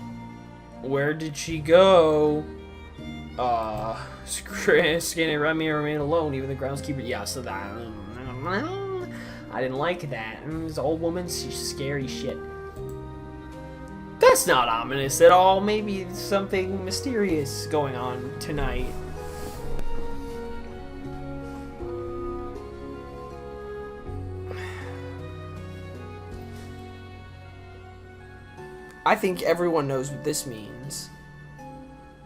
Where did she go? Scanning around me and remain alone. Even the groundskeeper. Yeah, so that. I didn't like that. This old woman, she's scary shit. That's not ominous at all. Maybe there's something mysterious going on tonight. I think everyone knows what this means.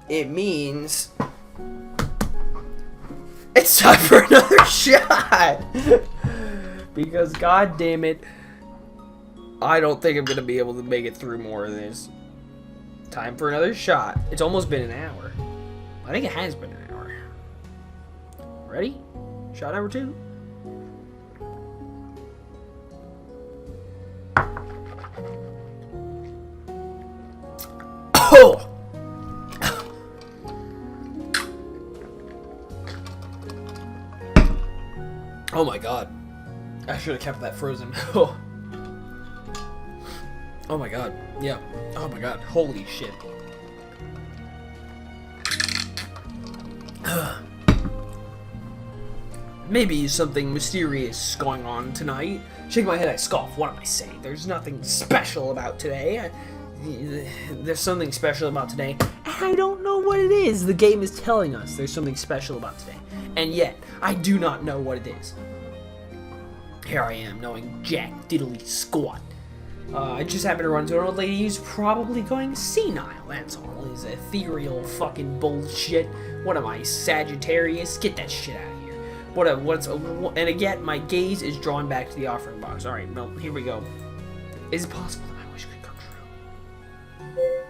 It means it's time for another shot. Because god damn it, I don't think I'm gonna be able to make it through more of this. Time for another shot. It's almost been an hour. I think it has been an hour. Ready? Shot number 2. Oh! Oh my god. I should have kept that frozen. Oh my god. Yeah. Oh my god. Holy shit. Maybe something mysterious going on tonight. Shake my head, I scoff. What am I saying? There's nothing special about today. There's something special about today. I don't know what it is. The game is telling us there's something special about today. And yet, I do not know what it is. Here I am, knowing jack diddly squat. I just happened to run into an old lady who's probably going senile, that's all. Is ethereal fucking bullshit. What am I, Sagittarius? Get that shit out of here. And again, my gaze is drawn back to the offering box. Alright, well, here we go. Is it possible that my wish could come true?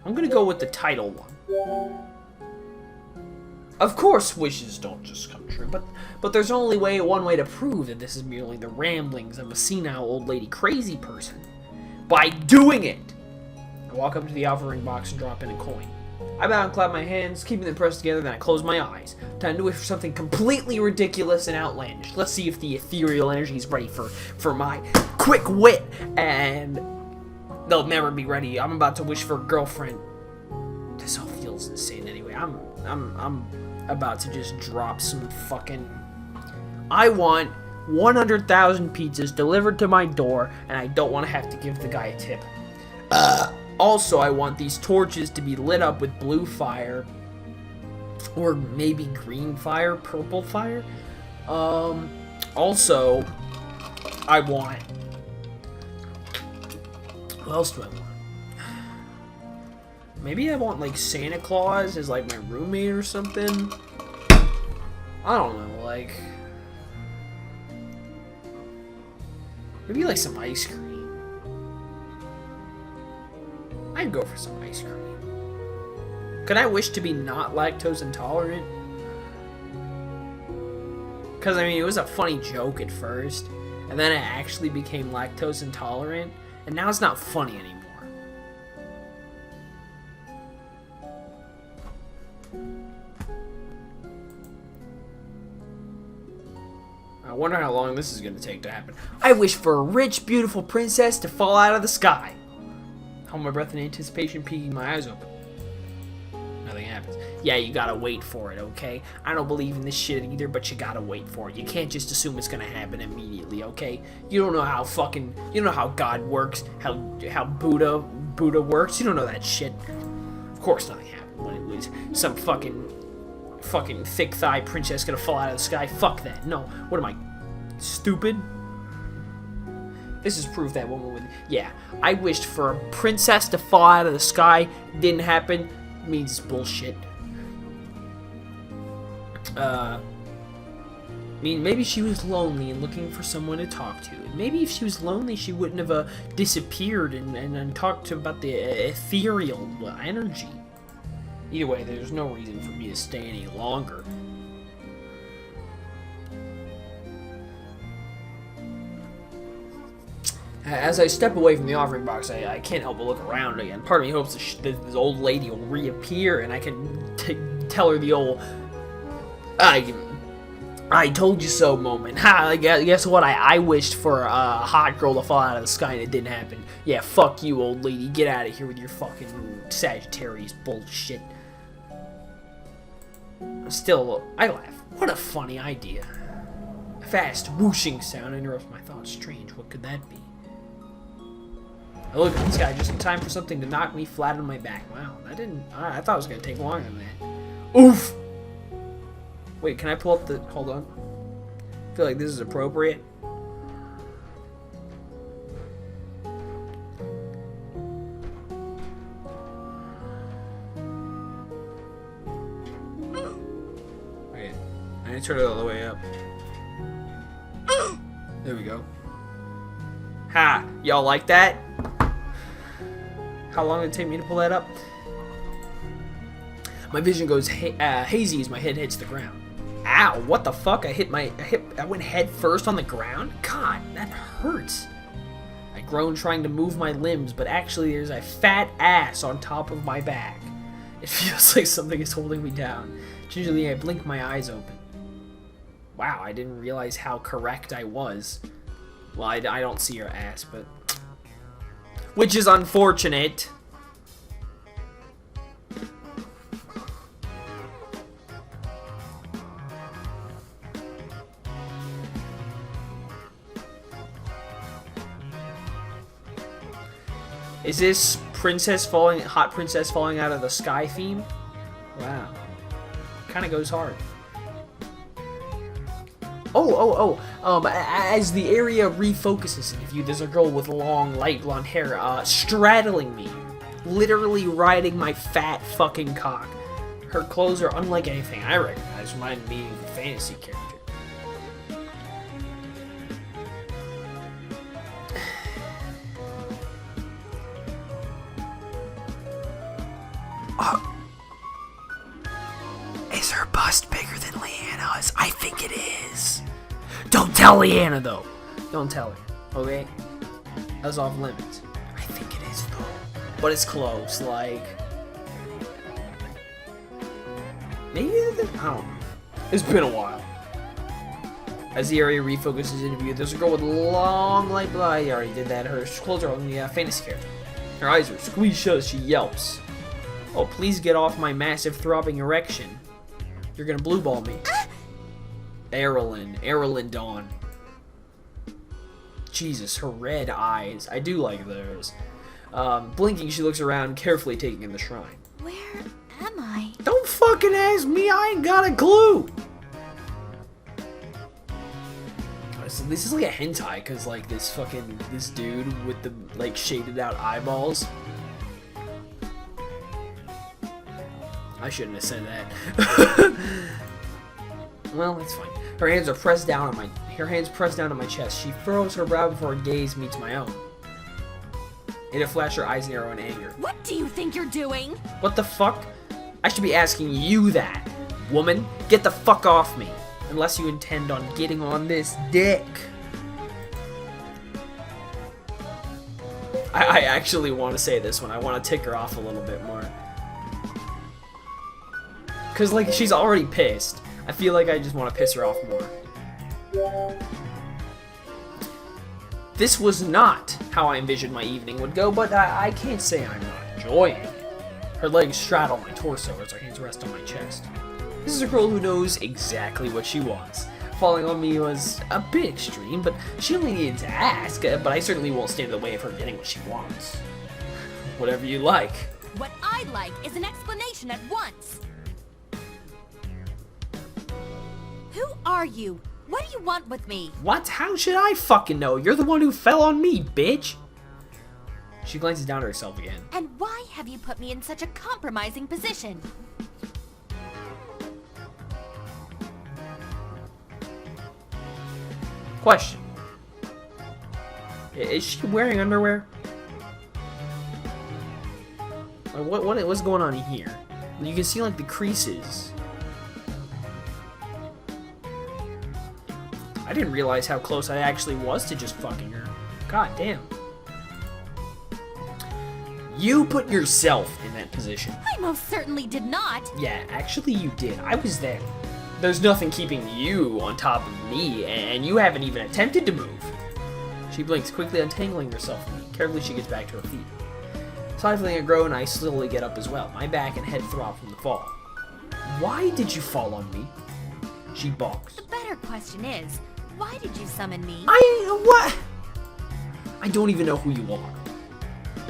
I'm gonna go with the title one. Of course, wishes don't just come true, but there's only one way to prove that this is merely the ramblings of a senile old lady crazy person. By doing it! I walk up to the offering box and drop in a coin. I bow and clap my hands, keeping them pressed together, then I close my eyes. Time to wish for something completely ridiculous and outlandish. Let's see if the ethereal energy is ready for my quick wit, and they'll never be ready. I'm about to wish for a girlfriend. This all feels insane anyway. I'm about to just drop some fucking I want 100,000 pizzas delivered to my door, and I don't want to have to give the guy a tip. Also, I want these torches to be lit up with blue fire, or maybe green fire, purple fire. Also, I want... What else do I want? Maybe I want, like, Santa Claus as, like, my roommate or something. I don't know, like... Maybe, like, some ice cream. I'd go for some ice cream. Could I wish to be not lactose intolerant? Because, I mean, it was a funny joke at first, and then it actually became lactose intolerant, and now it's not funny anymore. I wonder how long this is going to take to happen. I wish for a rich, beautiful princess to fall out of the sky. Hold my breath in anticipation, peeking my eyes open. Nothing happens. Yeah, you gotta wait for it, okay? I don't believe in this shit either, but you gotta wait for it. You can't just assume it's gonna happen immediately, okay? You don't know how you don't know how God works, how Buddha works. You don't know that shit. Of course nothing happened when it was some fucking thick thigh princess gonna fall out of the sky. Fuck that. No. What am I, stupid? This is proof that woman would... Yeah, I wished for a princess to fall out of the sky. Didn't happen. Means it's bullshit. I mean, maybe she was lonely and looking for someone to talk to. Maybe if she was lonely, she wouldn't have disappeared and talked to about the ethereal energy. Either way, there's no reason for me to stay any longer. As I step away from the offering box, I can't help but look around again. Part of me hopes this old lady will reappear and I can tell her the old I told you so moment. Ha, guess what? I wished for a hot girl to fall out of the sky and it didn't happen. Yeah, fuck you, old lady. Get out of here with your fucking Sagittarius bullshit. Still, I laugh. What a funny idea. A fast, whooshing sound interrupts my thoughts. Strange, what could that be? I look at the sky just in time for something to knock me flat on my back. Wow, that didn't... I thought it was going to take longer than that. Oof! Wait, can I pull up the... Hold on. I feel like this is appropriate. Wait, I need to turn it all the way up. There we go. Ha! Y'all like that? How long did it take me to pull that up? My vision goes hazy as my head hits the ground. Ow, what the fuck? I went head first on the ground? God, that hurts. I groan trying to move my limbs, but actually there's a fat ass on top of my back. It feels like something is holding me down. Gingerly, I blink my eyes open. Wow, I didn't realize how correct I was. Well, I don't see your ass, but... Which is unfortunate. Is this hot princess falling out of the sky theme? Wow. Kind of goes hard. As the area refocuses into view, there's a girl with long, light blonde hair, straddling me. Literally riding my fat fucking cock. Her clothes are unlike anything I recognize, reminding me of a fantasy character. Is her bust bigger than Leanna's? I think it is. Don't tell Leanna, though. Don't tell her, okay? That's off limits. I think it is, though. But it's close, like... Maybe I don't know. It's been a while. As the area refocuses into view, there's a girl with long, light blue eyes. I already did that. Her clothes are on the fantasy character. Her eyes are squeezed shut as she yelps. Oh, please get off my massive throbbing erection. You're gonna blue ball me. Erlen Dawn. Jesus, her red eyes. I do like those. Blinking, she looks around, carefully taking in the shrine. Where am I? Don't fucking ask me, I ain't got a clue! So this is like a hentai, because like this dude with the like shaded out eyeballs. I shouldn't have said that. Well, that's fine. Her hands pressed down on my chest. She furrows her brow before her gaze meets my own. In a flash, her eyes narrow in anger. What do you think you're doing? What the fuck? I should be asking you that. Woman, get the fuck off me. Unless you intend on getting on this dick. I actually want to say this one. I want to tick her off a little bit more. Because, like, she's already pissed. I feel like I just want to piss her off more. This was not how I envisioned my evening would go, but I can't say I'm not enjoying it. Her legs straddle my torso as her hands rest on my chest. This is a girl who knows exactly what she wants. Falling on me was a bit extreme, but she only needed to ask, but I certainly won't stand in the way of her getting what she wants. Whatever you like. What I'd like is an explanation at once. Who are you? What do you want with me? What? How should I fucking know? You're the one who fell on me, bitch! She glances down at herself again. And why have you put me in such a compromising position? Question. Is she wearing underwear? What's going on here? You can see like the creases. I didn't realize how close I actually was to just fucking her. God damn. You put yourself in that position. I most certainly did not. Yeah, actually you did. I was there. There's nothing keeping you on top of me, and you haven't even attempted to move. She blinks, quickly untangling herself from me. Carefully, she gets back to her feet. Stifling a groan, I slowly get up as well. My back and head throb from the fall. Why did you fall on me? She balks. The better question is, why did you summon me? What? I don't even know who you are.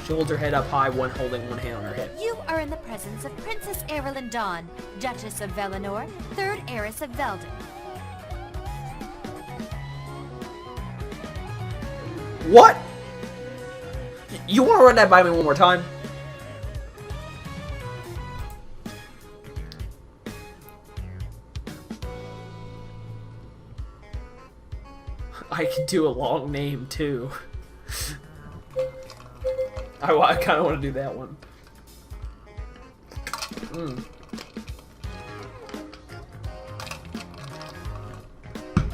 She holds her head up high, holding one hand on her hip. You are in the presence of Princess Erlen Dawn, Duchess of Velenor, third heiress of Velden. What? You want to run that by me one more time? I can do a long name too. I kind of want to do that one.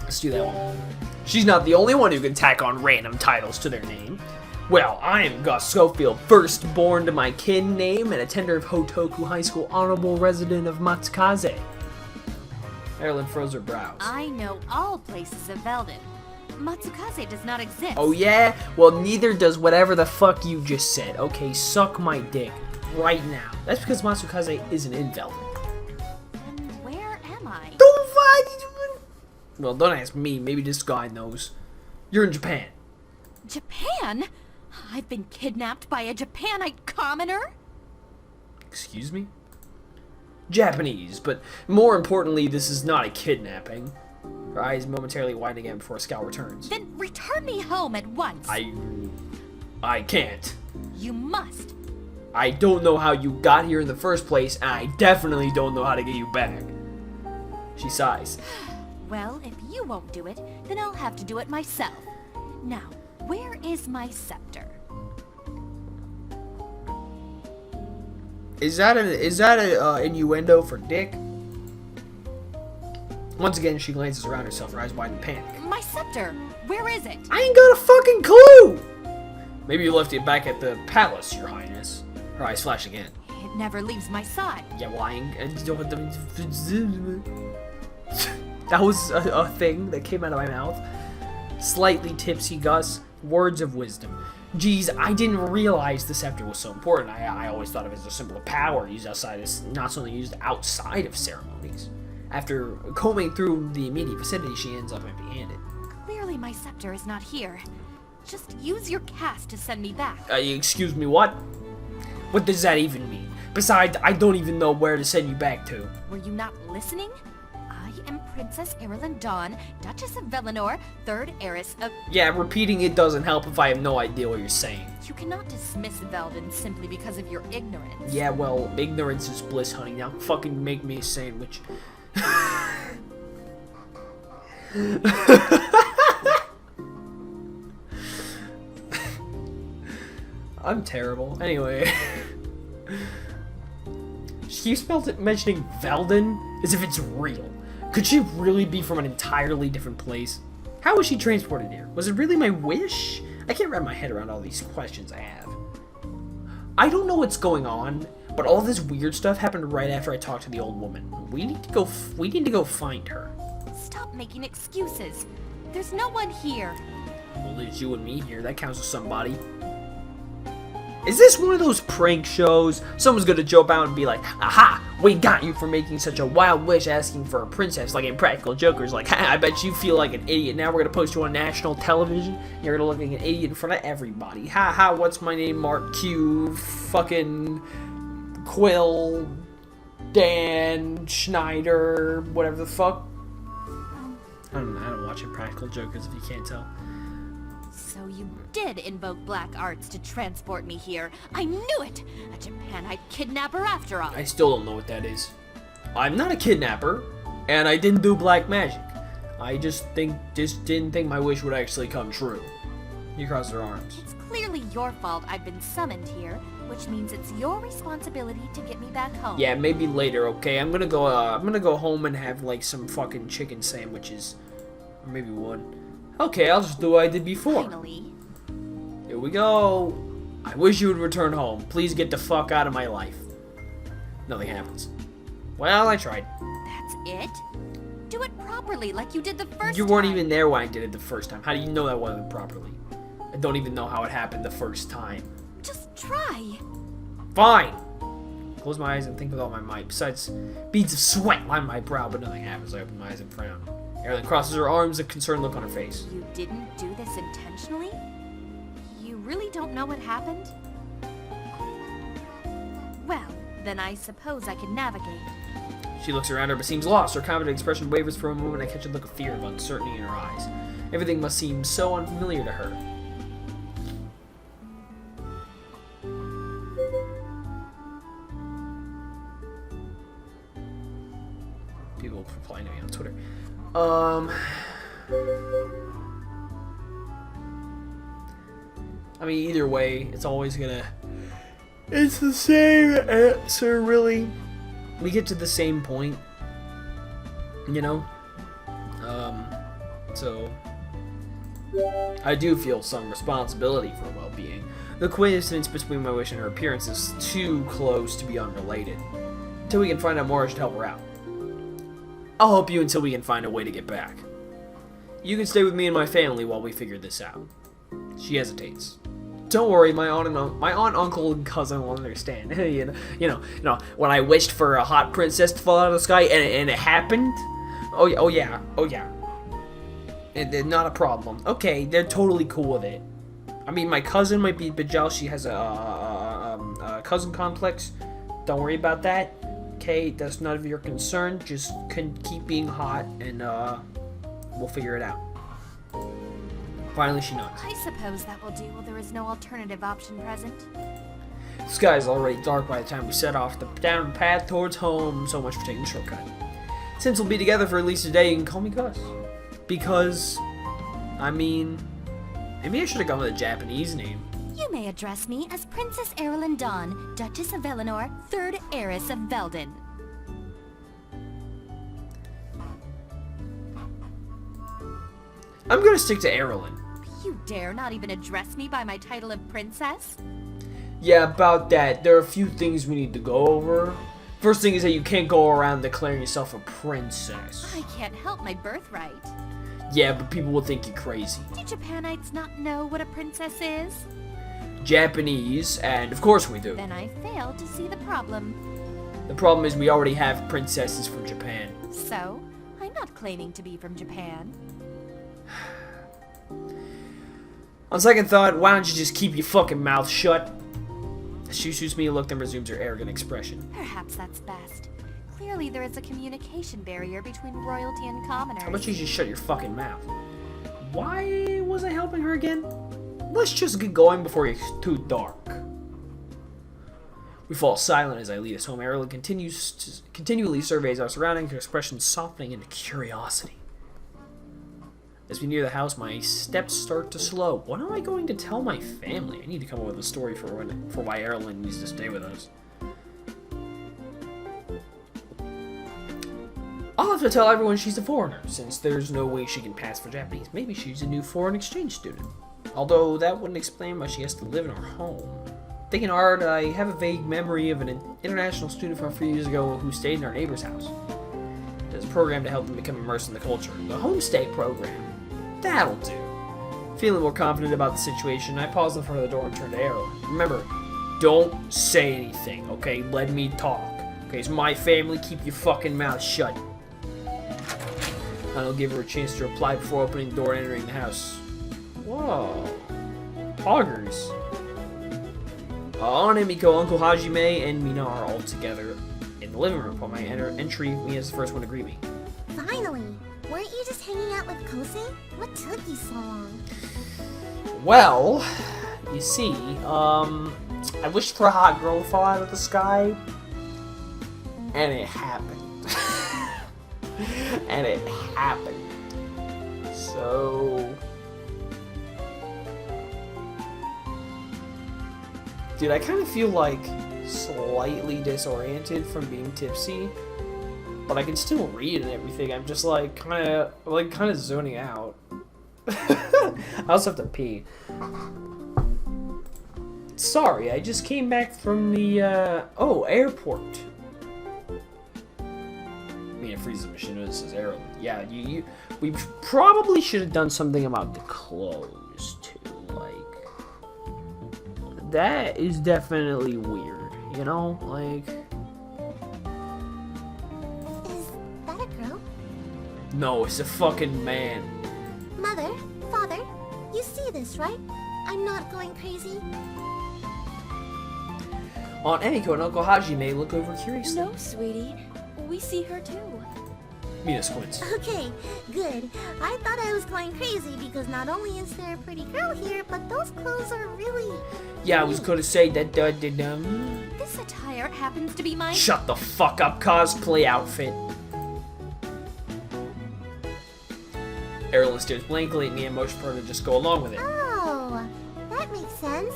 Let's do that one. She's not the only one who can tack on random titles to their name. Well, I am Gus Schofield, firstborn to my kin name and attender of Hotoku High School, honorable resident of Matsukaze. Erlen froze her brows. I know all places of Velden. Matsukaze does not exist. Oh yeah? Well, neither does whatever the fuck you just said. Okay, suck my dick. Right now. That's because Matsukaze isn't in Velden. Then where am I? Don't fight! Well, don't ask me. Maybe this guy knows. You're in Japan. Japan? I've been kidnapped by a Japanite commoner? Excuse me? Japanese, but more importantly, this is not a kidnapping. Her eyes momentarily widen again before a scowl returns. Then return me home at once. I can't. You must. I don't know how you got here in the first place, and I definitely don't know how to get you back. She sighs. Well, if you won't do it, then I'll have to do it myself. Now, where is my scepter? Is that a innuendo for dick? Once again, she glances around herself, her eyes wide in panic. My scepter! Where is it? I ain't got a fucking clue! Maybe you left it back at the palace, your highness. Her eyes flash again. It never leaves my side. Yeah, well, that was a thing that came out of my mouth. Slightly tipsy Gus, words of wisdom. Geez, I didn't realize the scepter was so important. I always thought of it as a symbol of power used outside, not something used outside of ceremonies. After combing through the immediate vicinity, she ends up empty-handed. Clearly my scepter is not here. Just use your cast to send me back. Excuse me, what? What does that even mean? Besides, I don't even know where to send you back to. Were you not listening? I am Princess Erilyn Dawn, Duchess of Velenor, third heiress of... Yeah, repeating it doesn't help if I have no idea what you're saying. You cannot dismiss Veldin simply because of your ignorance. Yeah, well, ignorance is bliss, honey. Now fucking make me a sandwich. I'm terrible. Anyway. She keeps mentioning Veldin as if it's real. Could she really be from an entirely different place? How was she transported here? Was it really my wish? I can't wrap my head around all these questions I have. I don't know what's going on, but all this weird stuff happened right after I talked to the old woman. We need to go find her. Stop making excuses. There's no one here. Well, there's you and me here. That counts as somebody. Is this one of those prank shows? Someone's gonna jump out and be like, aha, we got you for making such a wild wish asking for a princess, like Impractical Joker's like, ha, I bet you feel like an idiot. Now we're gonna post you on national television. You're gonna look like an idiot in front of everybody. Ha ha, what's my name? Mark Q, fucking Quill, Dan, Schneider, whatever the fuck. I don't watch Impractical Jokers if you can't tell. So you did invoke black arts to transport me here. I knew it! A Japanite kidnapper after all. I still don't know what that is. I'm not a kidnapper, and I didn't do black magic. I just didn't think my wish would actually come true. You crossed her arms. It's clearly your fault I've been summoned here, which means it's your responsibility to get me back home. Yeah, maybe later, okay? I'm gonna go home and have like some fucking chicken sandwiches. Or maybe one. Okay, I'll just do what I did before. Finally. Here we go. I wish you would return home. Please get the fuck out of my life. Nothing happens. Well, I tried. That's it? Do it properly like you did the first time. You weren't even there when I did it the first time. How do you know that wasn't properly? I don't even know how it happened the first time. Just try. Fine. Close my eyes and think with all my might. Besides, beads of sweat line my brow, but nothing happens. I open my eyes and frown. Erilyn crosses her arms, a concerned look on her face. You didn't do this intentionally? You really don't know what happened? Well, then I suppose I can navigate. She looks around her but seems lost. Her confident expression wavers for a moment. I catch a look of fear, of uncertainty in her eyes. Everything must seem so unfamiliar to her. People reply to me on Twitter. I mean, either way, it's always gonna... It's the same answer, really. We get to the same point, you know? So... I do feel some responsibility for her well-being. The coincidence between my wish and her appearance is too close to be unrelated. Until we can find out more, I should help her out. I'll help you until we can find a way to get back. You can stay with me and my family while we figure this out. She hesitates. Don't worry, my aunt, uncle, and cousin will understand. you know, when I wished for a hot princess to fall out of the sky and it happened. Oh yeah. Not a problem. Okay, they're totally cool with it. I mean, my cousin might be a bit jealous. She has a cousin complex. Don't worry about that. Okay, that's none of your concern. Just keep being hot, and we'll figure it out. Finally, she nods. I suppose that will do. There is no alternative option present. The sky is already dark by the time we set off the down path towards home. So much for taking the shortcut. Since we'll be together for at least a day, you can call me Gus. Because, I mean, maybe I should have gone with a Japanese name. You may address me as Princess Erilyn Dawn, Duchess of Velenor, third heiress of Veldin. I'm gonna stick to Erilyn. You dare not even address me by my title of princess? Yeah, about that. There are a few things we need to go over. First thing is that you can't go around declaring yourself a princess. I can't help my birthright. Yeah, but people will think you're crazy. Do Japanites not know what a princess is? Japanese, and of course we do. Then I fail to see the problem. The problem is we already have princesses from Japan. So, I'm not claiming to be from Japan. On second thought, why don't you just keep your fucking mouth shut? She shoots me a look, then resumes her arrogant expression. Perhaps that's best. Clearly there is a communication barrier between royalty and commoners. How about you just shut your fucking mouth? Why was I helping her again? Let's just get going before it's too dark. We fall silent as I lead us home. Erlen continually surveys our surroundings, her expression softening into curiosity. As we near the house, my steps start to slow. What am I going to tell my family? I need to come up with a story for why Erlen needs to stay with us. I'll have to tell everyone she's a foreigner, since there's no way she can pass for Japanese. Maybe she's a new foreign exchange student. Although that wouldn't explain why she has to live in our home. Thinking hard, I have a vague memory of an international student from a few years ago who stayed in our neighbor's house. There's a program to help them become immersed in the culture. The homestay program. That'll do. Feeling more confident about the situation, I paused in front of the door and turned to Erlen. Remember, don't say anything, okay? Let me talk. Okay, it's my family, keep your fucking mouth shut. I'll give her a chance to reply before opening the door and entering the house. Whoa. Poggers. Enigma, Uncle Hajime, and Mina are all together in the living room. Upon my entry, Mina's the first one to greet me. Finally! Weren't you just hanging out with Kosei? What took you so long? Well, you see, I wished for a hot girl to fall out of the sky, and it happened. And it happened. So... Dude, I kind of feel like slightly disoriented from being tipsy, but I can still read and everything. I'm just like kind of zoning out. I also have to pee. Sorry, I just came back from the airport. Mina freezes the machine and says, "Erlen, yeah, we probably should have done something about the clothes too. Like, that is definitely weird, you know? Like, Is that a girl? no, it's a fucking man." Mother? Father? You see this, right? I'm not going crazy? Aunt Emiko and Uncle Hajime look over curiously. No, sweetie. We see her too. Mina squints. Okay, good. I thought I was going crazy because not only is there a pretty girl here, but those clothes are really... Yeah, I was gonna say that, This attire happens to be my... Shut the fuck up, cosplay outfit. Erlen stares blankly at me and motions for her to just go along with it. Oh, that makes sense.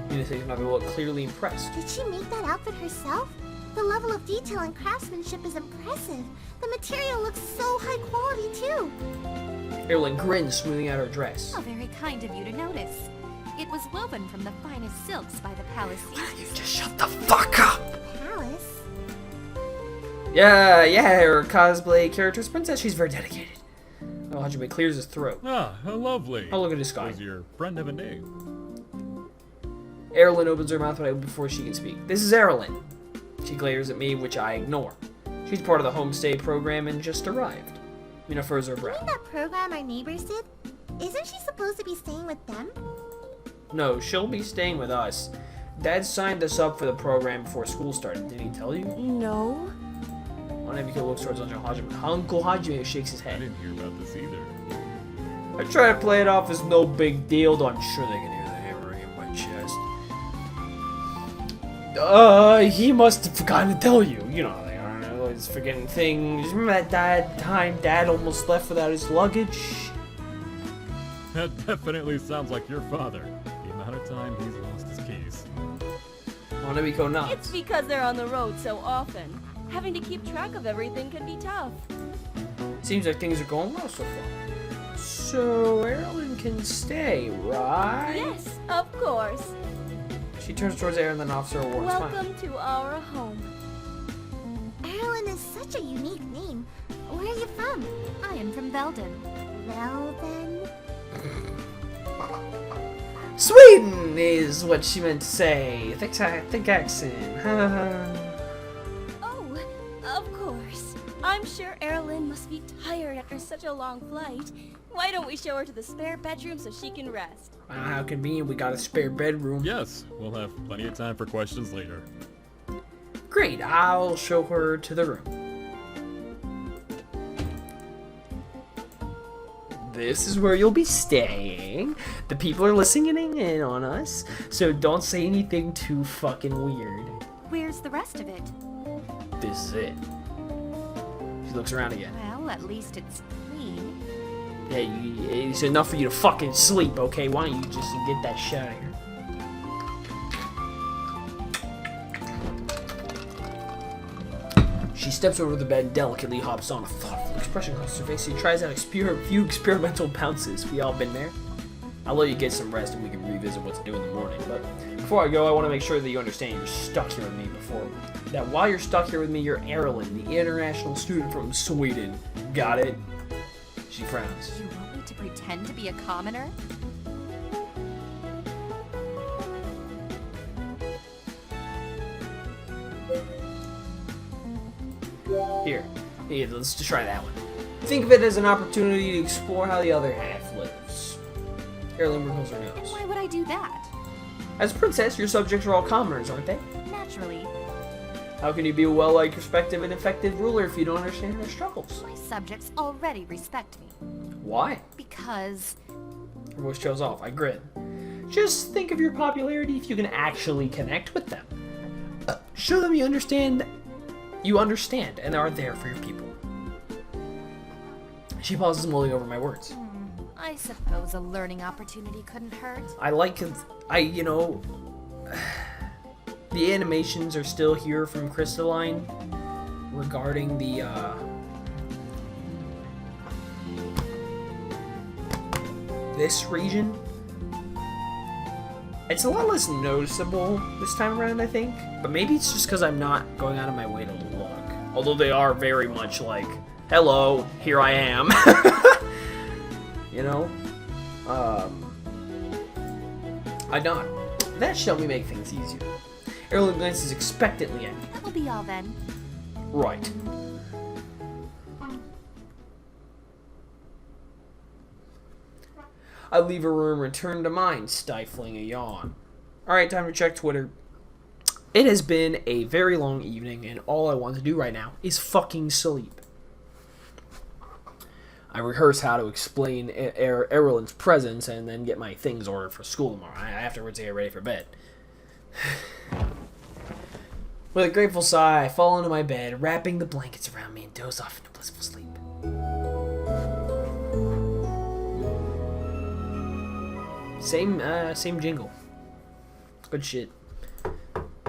Mina takes another look, clearly impressed. Did she make that outfit herself? The level of detail and craftsmanship is impressive. The material looks so high quality, too. Erlen grins, smoothing out her dress. Oh, very kind of you to notice. It was woven from the finest silks by the palace seamstress. You just shut the fuck up! Palace? Yeah, her cosplay character's princess. She's very dedicated. Oh, Hajime clears his throat. Ah, how lovely. Oh, look at this guy. Does your friend have a name? Erlen opens her mouth wide before she can speak. This is Erlen. She glares at me, which I ignore. She's part of the homestay program and just arrived. Mina furrows her You brow. mean that program our neighbors did? Isn't she supposed to be staying with them? No, she'll be staying with us. Dad signed us up for the program before school started. Did he tell you? No. Emiko looks towards Uncle Hajime. Uncle Hajime shakes his I head. didn't hear about this either. I try to play it off as no big deal, though I'm sure they can hear the hammering in my chest. He must have forgotten to tell you. You know, they aren't always forgetting things. Remember that time Dad almost left without his luggage? That definitely sounds like your father. The amount of time he's lost his keys. Emiko nods. It's because they're on the road so often. Having to keep track of everything can be tough. Seems like things are going well so far. So, Erlen can stay, right? Yes, of course. She turns towards Erlen and offers her a warm smile. Welcome to our home. Erlen is such a unique name. Where are you from? I am from Velden. Well then... Sweden is what she meant to say. Thick accent. I'm sure Erilyn must be tired after such a long flight. Why don't we show her to the spare bedroom so she can rest? Wow, how convenient, we got a spare bedroom. Yes, we'll have plenty of time for questions later. Great, I'll show her to the room. This is where you'll be staying. The people are listening in on us, so don't say anything too fucking weird. Where's the rest of it? This is it. She looks around again. Well, at least it's clean. Hey, it's enough for you to fucking sleep, okay? Why don't you just get that shit out of here? She steps over the bed and delicately hops on. A thoughtful expression across her face. She tries out a few experimental bounces. We all been there. I'll let you get some rest and we can revisit what to do in the morning. But before I go, I want to make sure that you understand you're stuck here with me that while you're stuck here with me, you're Erilyn, the international student from Sweden. Got it? She frowns. You want me to pretend to be a commoner? Here, let's just try that one. Think of it as an opportunity to explore how the other half lives. Erilyn wrinkles her nose. Why would I do that? As a princess, your subjects are all commoners, aren't they? Naturally. How can you be a well-liked, respected, and effective ruler if you don't understand their struggles? My subjects already respect me. Why? Because... Her voice trails off. I grin. Just think of your popularity if you can actually connect with them. Show them you understand, and are there for your people. She pauses, mulling over my words. I suppose a learning opportunity couldn't hurt. The animations are still here from Crystalline regarding the, this region. It's a lot less noticeable this time around, I think. But maybe it's just because I'm not going out of my way to look. Although they are very much like, hello, here I am. You know? I nod. That should help me make things easier. Erilyn glances expectantly at me. That'll be all then. Right. I leave her room, return to mine, stifling a yawn. Alright, time to check Twitter. It has been a very long evening, and all I want to do right now is fucking sleep. I rehearse how to explain Erilyn's presence and then get my things ordered for school tomorrow. Afterwards, I get ready for bed. With a grateful sigh, I fall into my bed, wrapping the blankets around me and doze off into blissful sleep. Same jingle. Good shit.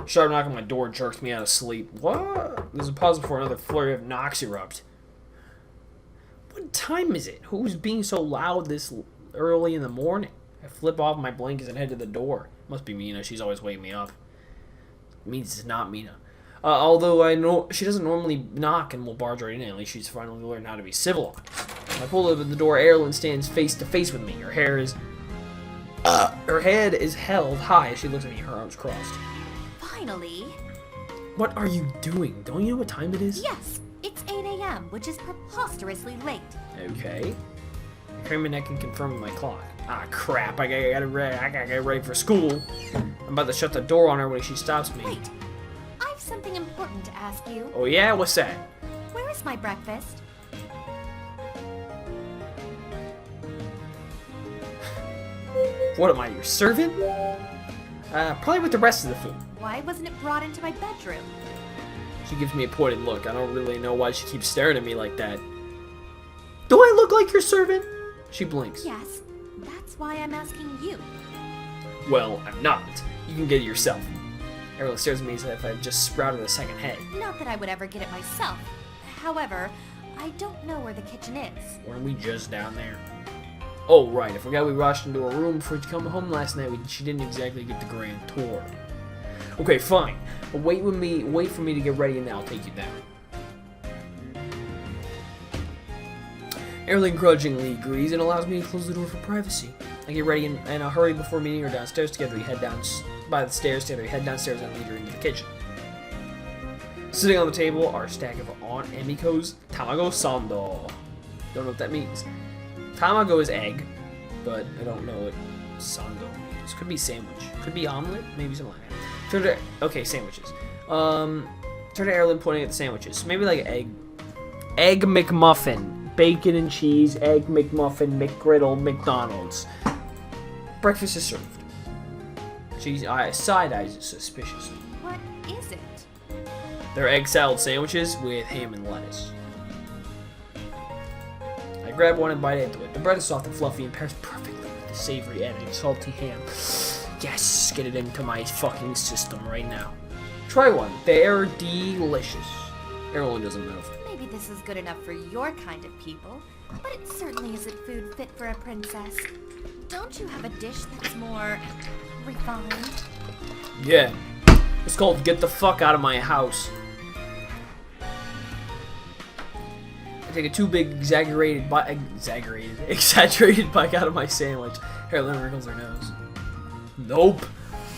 Sharp knock on my door jerks me out of sleep. What? There's a pause before another flurry of knocks erupt. What time is it? Who's being so loud this early in the morning? I flip off my blankets and head to the door. Must be Mina. She's always waking me up. It means it's not Mina. Although I know she doesn't normally knock and will barge right in. At least she's finally learned how to be civilized. I pull open the door. Erilyn stands face to face with me. Her head is held high as she looks at me, her arms crossed. Finally. What are you doing? Don't you know what time it is? Yes, it's 8 a.m., which is preposterously late. Okay. I cram my neck and confirm with my clock. Ah, crap. I gotta get ready for school. I'm about to shut the door on her when she stops me. Wait. I have something important to ask you. Oh, yeah? What's that? Where is my breakfast? What am I, your servant? Probably with the rest of the food. Why wasn't it brought into my bedroom? She gives me a pointed look. I don't really know why she keeps staring at me like that. Do I look like your servant? She blinks. Yes, that's why I'm asking you. Well, I'm not. You can get it yourself. Erilyn stares at me as if I've just sprouted a second head. Not that I would ever get it myself. However, I don't know where the kitchen is. Weren't we just down there? Oh, right. I forgot we rushed into her room before she come home last night. She didn't exactly get the grand tour. Okay, fine. But wait for me to get ready and then I'll take you down. Erilyn grudgingly agrees and allows me to close the door for privacy. I get ready in a hurry before meeting her downstairs. Together we head down by the stairs. Together we head downstairs and lead her into the kitchen. Sitting on the table are a stack of Aunt Emiko's Tamago Sando. Don't know what that means. Tamago is egg, but I don't know what Sando means. Could be sandwich. Could be omelet. Maybe something like that. Turn to, okay, sandwiches. Turn to Erilyn pointing at the sandwiches. Maybe like egg McMuffin, bacon and cheese, egg McMuffin, McGriddle, McDonald's. Breakfast is served. She side eyes it suspiciously. What is it? They're egg salad sandwiches with ham and lettuce. I grab one and bite into it. The bread is soft and fluffy and pairs perfectly with the savory and salty ham. Yes, get it into my fucking system right now. Try one. They're delicious. Everyone doesn't move. Maybe this is good enough for your kind of people, but it certainly isn't food fit for a princess. Don't you have a dish that's more refined? Yeah. It's called Get the Fuck Out of My House. I take a too big exaggerated bite out of my sandwich. Erilyn wrinkles her nose. Nope.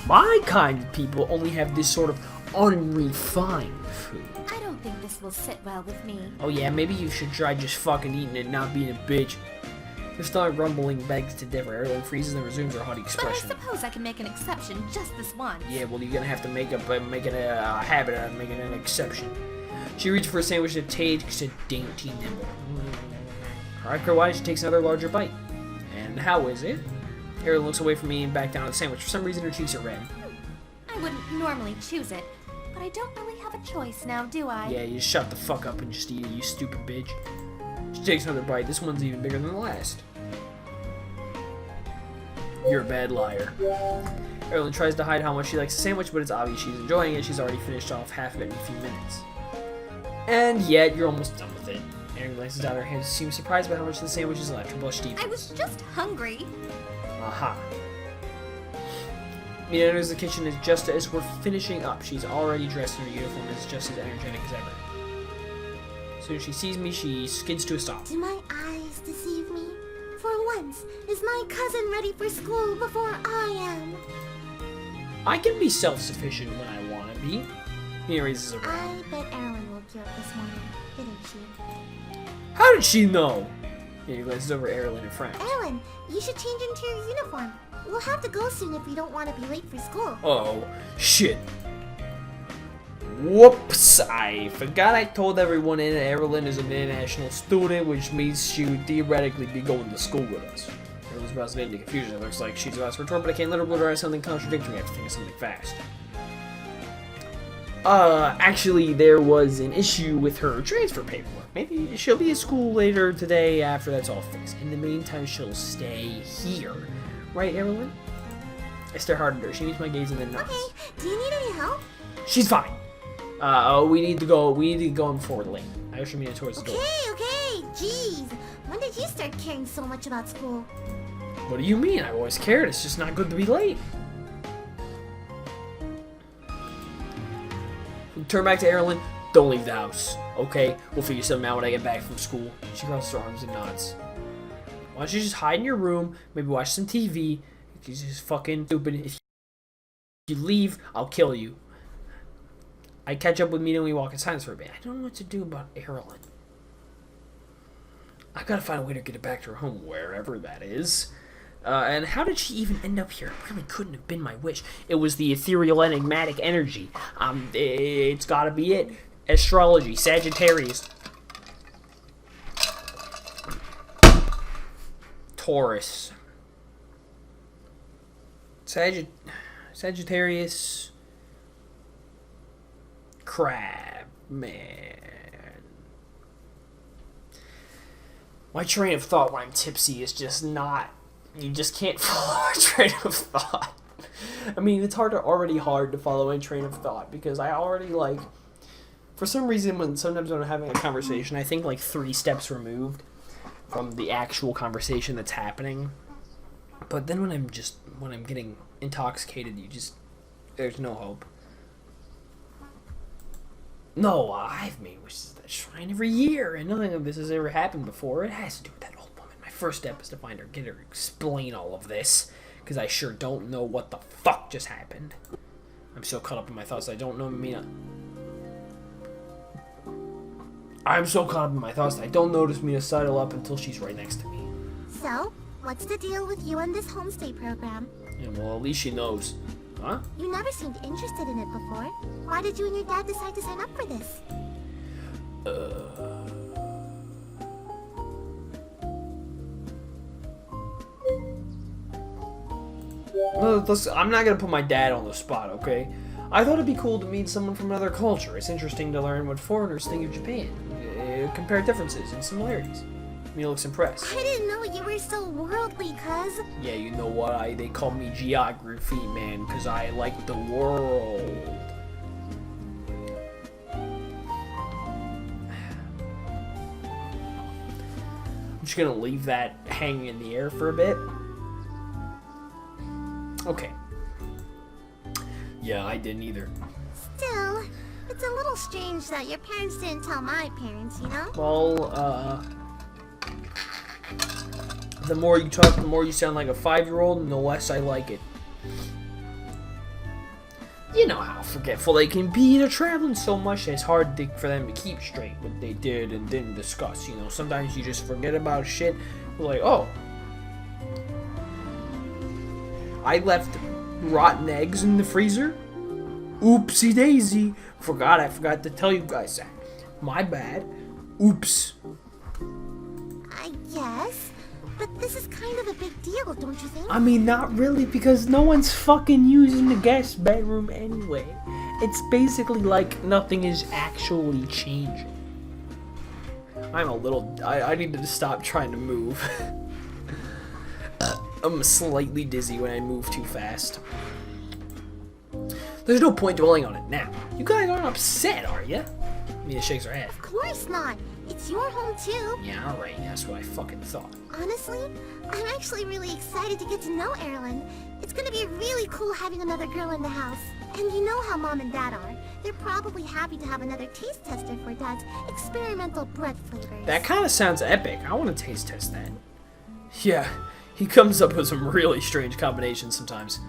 My kind of people only have this sort of unrefined food. I don't think this will sit well with me. Oh yeah, maybe you should try just fucking eating it and not being a bitch. Her stomach rumbling begs to differ. Erilyn freezes and resumes her haughty expression. But I suppose I can make an exception just this once. Yeah, well, you're gonna have to make it a habit out of making an exception. She reaches for a sandwich that takes a dainty nibble. Afterwards, she takes another larger bite. And how is it? Erilyn looks away from me and back down at the sandwich. For some reason, her cheeks are red. I wouldn't normally choose it, but I don't really have a choice now, do I? Yeah, you shut the fuck up and just eat it, you stupid bitch. She takes another bite. This one's even bigger than the last. You're a bad liar. Erilyn tries to hide how much she likes the sandwich, but it's obvious she's enjoying it. She's already finished off half of it in a few minutes. And yet, you're almost done with it. Erilyn glances down her hands, seems surprised by how much the sandwich is left. Her blush deepens. I was just hungry. Aha. Mina enters the kitchen just as we're finishing up. She's already dressed in her uniform and is just as energetic as ever. As soon as she sees me, she skids to a stop. Do my eyes deceive me? For once, is my cousin ready for school before I am? I can be self-sufficient when I want to be. Mina raises her brow. I bet Erilyn woke you up this morning, didn't she? How did she know? Mina glances over at Erilyn and frowns. Erilyn, you should change into your uniform. We'll have to go soon if we don't want to be late for school. Oh, shit. Whoops, I forgot I told everyone Erilyn is an international student, which means she would theoretically be going to school with us. Erilyn's brows into confusion. It looks like she's about to retort, but I can't let her blurt something contradictory. I have to think of something fast. Actually, there was an issue with her transfer paperwork. Maybe she'll be at school later today after that's all fixed. In the meantime, she'll stay here. Right, Erilyn? I stare hard at her. She meets my gaze and then nods. Okay, do you need any help? She's fine. We need to go in forward lane. I usher Mina towards the door. Okay, jeez. When did you start caring so much about school? What do you mean? I've always cared. It's just not good to be late. Turn back to Erilyn. Don't leave the house, okay? We'll figure something out when I get back from school. She crosses her arms and nods. Why don't you just hide in your room, maybe watch some TV? You're just fucking stupid. If you leave, I'll kill you. I catch up with Mina and we walk in silence for a bit. I don't know what to do about Erilyn. I've got to find a way to get her back to her home, wherever that is. And how did she even end up here? It really couldn't have been my wish. It was the ethereal enigmatic energy. It's got to be it. Astrology, Sagittarius. Taurus. Sagittarius. Crab. Man. My train of thought when I'm tipsy is just not... You just can't follow a train of thought. I mean, it's already hard to follow a train of thought because I already, like... For some reason, sometimes when I'm having a conversation, I think, like, 3 steps removed from the actual conversation that's happening. But then when I'm getting intoxicated, there's no hope. No, I've made wishes at that shrine every year, and nothing of this has ever happened before. It has to do with that old woman. My first step is to find her, get her, explain all of this, because I sure don't know what the fuck just happened. I'm so caught up in my thoughts, I don't know Mina. I'm so caught up in my thoughts that I don't notice Mina sidle up until she's right next to me. So, what's the deal with you and this homestay program? Yeah, well, at least she knows. Huh? You never seemed interested in it before. Why did you and your dad decide to sign up for this? Listen, I'm not gonna put my dad on the spot, okay? I thought it'd be cool to meet someone from another culture. It's interesting to learn what foreigners think of Japan. Compare differences and similarities. Mia looks impressed. I didn't know you were so worldly, cuz. Yeah, you know what? They call me geography man because I like the world. I'm just gonna leave that hanging in the air for a bit. Okay. Yeah, I didn't either. Still, it's a little strange that your parents didn't tell my parents, you know? Well, the more you talk, the more you sound like a 5-year-old, and the less I like it. You know how forgetful they can be. They're traveling so much that it's hard for them to keep straight what they did and didn't discuss. You know, sometimes you just forget about shit. We're like, oh, I left rotten eggs in the freezer? Oopsie daisy. I forgot to tell you guys that. My bad. Oops. I guess. But this is kind of a big deal, don't you think? I mean, not really, because no one's fucking using the guest bedroom anyway. It's basically like nothing is actually changing. I need to stop trying to move. I'm slightly dizzy when I move too fast. There's no point dwelling on it now. You guys aren't upset, are you? Mia shakes her head. Of course not. It's your home too. Yeah, alright, that's what I fucking thought. Honestly, I'm actually really excited to get to know Erilyn. It's gonna be really cool having another girl in the house. And you know how Mom and Dad are. They're probably happy to have another taste tester for Dad's experimental bread flavors. That kind of sounds epic. I want to taste test that. Yeah, he comes up with some really strange combinations sometimes.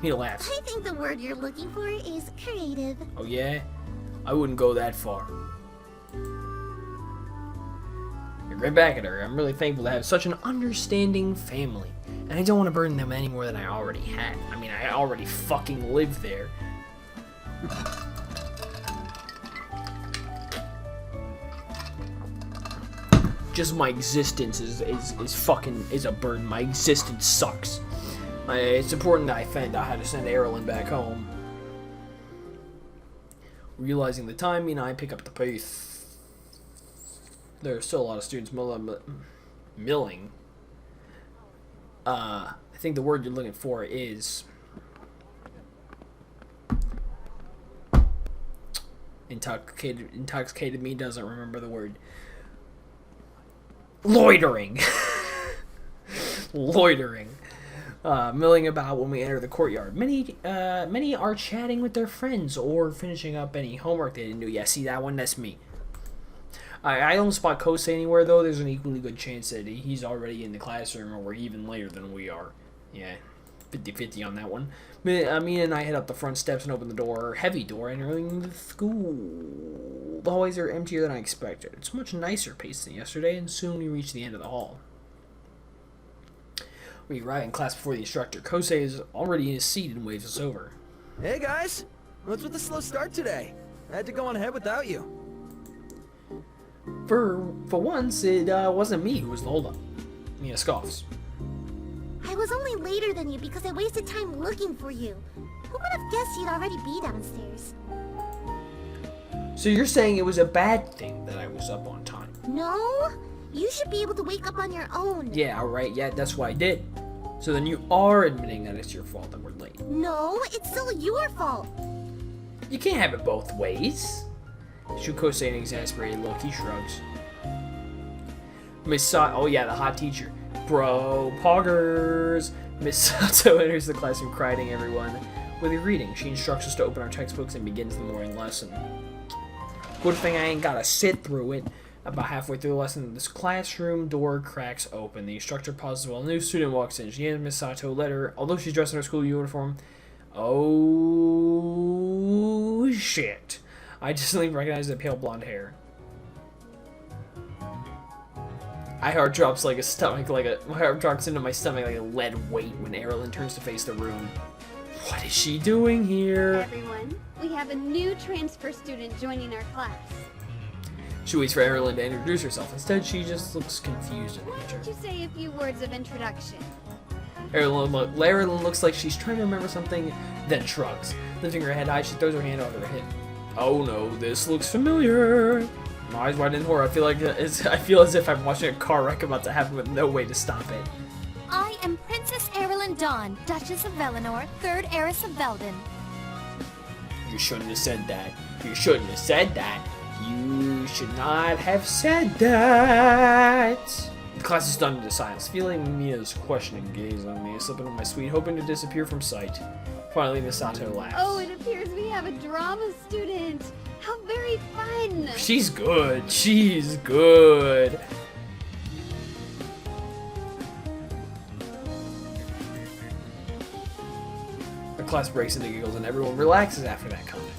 He laughs. I think the word you're looking for is creative. Oh yeah? I wouldn't go that far. You're right back at her. I'm really thankful to have such an understanding family. And I don't want to burden them any more than I already had. I mean, I already fucking live there. Just my existence is a burden. My existence sucks. It's important that I find out how to send Erilyn back home. Realizing the time, I pick up the pace. There are still a lot of students milling. I think the word you're looking for is intoxicated. Intoxicated me doesn't remember the word. Loitering. Loitering. Milling about when we enter the courtyard. Many are chatting with their friends or finishing up any homework they didn't do. Yeah, see that one? That's me. I don't spot Kosei anywhere, though. There's an equally good chance that he's already in the classroom or even later than we are. Yeah, 50-50 on that one. Me and I head up the front steps and open the door, heavy door, entering the school. The hallways are emptier than I expected. It's much nicer pace than yesterday, and soon we reach the end of the hall. We arrive in class before the instructor. Kosei is already in his seat and waves us over. Hey guys, what's with the slow start today? I had to go on ahead without you. For once, it wasn't me who was the holdup. Mia scoffs. I was only later than you because I wasted time looking for you. Who would have guessed you'd already be downstairs? So you're saying it was a bad thing that I was up on time? No, you should be able to wake up on your own. Yeah, alright, yeah, that's what I did. So then you are admitting that it's your fault that we're late. No, it's still your fault. You can't have it both ways. Shuko an exasperated look. He shrugs. Oh yeah, the hot teacher. Bro, poggers. Miss Sato enters the classroom crying everyone with a greeting. She instructs us to open our textbooks and begins the morning lesson. Good thing I ain't gotta sit through it. About halfway through the lesson, this classroom door cracks open. The instructor pauses while a new student walks in. She hands Miss Sato a letter. Although she's dressed in her school uniform, oh shit. I just recognize the pale blonde hair. My heart drops like a stomach, my heart drops into my stomach like a lead weight when Erilyn turns to face the room. What is she doing here? Everyone, we have a new transfer student joining our class. She waits for Erilyn to introduce herself. Instead, she just looks confused at Why nature. don't you say a few words of introduction? Erilyn looks like she's trying to remember something, then shrugs. Lifting her head high, she throws her hand over her hip. Oh no, this looks familiar. My eyes widen in horror. I feel as if I'm watching a car wreck about to happen with no way to stop it. I am Princess Erilyn Dawn, Duchess of Velenor, 3rd heiress of Veldon. You shouldn't have said that. You shouldn't have said that. You should not have said that. The class is stunned into silence, feeling Mia's questioning gaze on me. I slip into my suite, hoping to disappear from sight. Finally, Misato laughs. Oh, it appears we have a drama student. How very fun. She's good. She's good. The class breaks into giggles and everyone relaxes after that comment.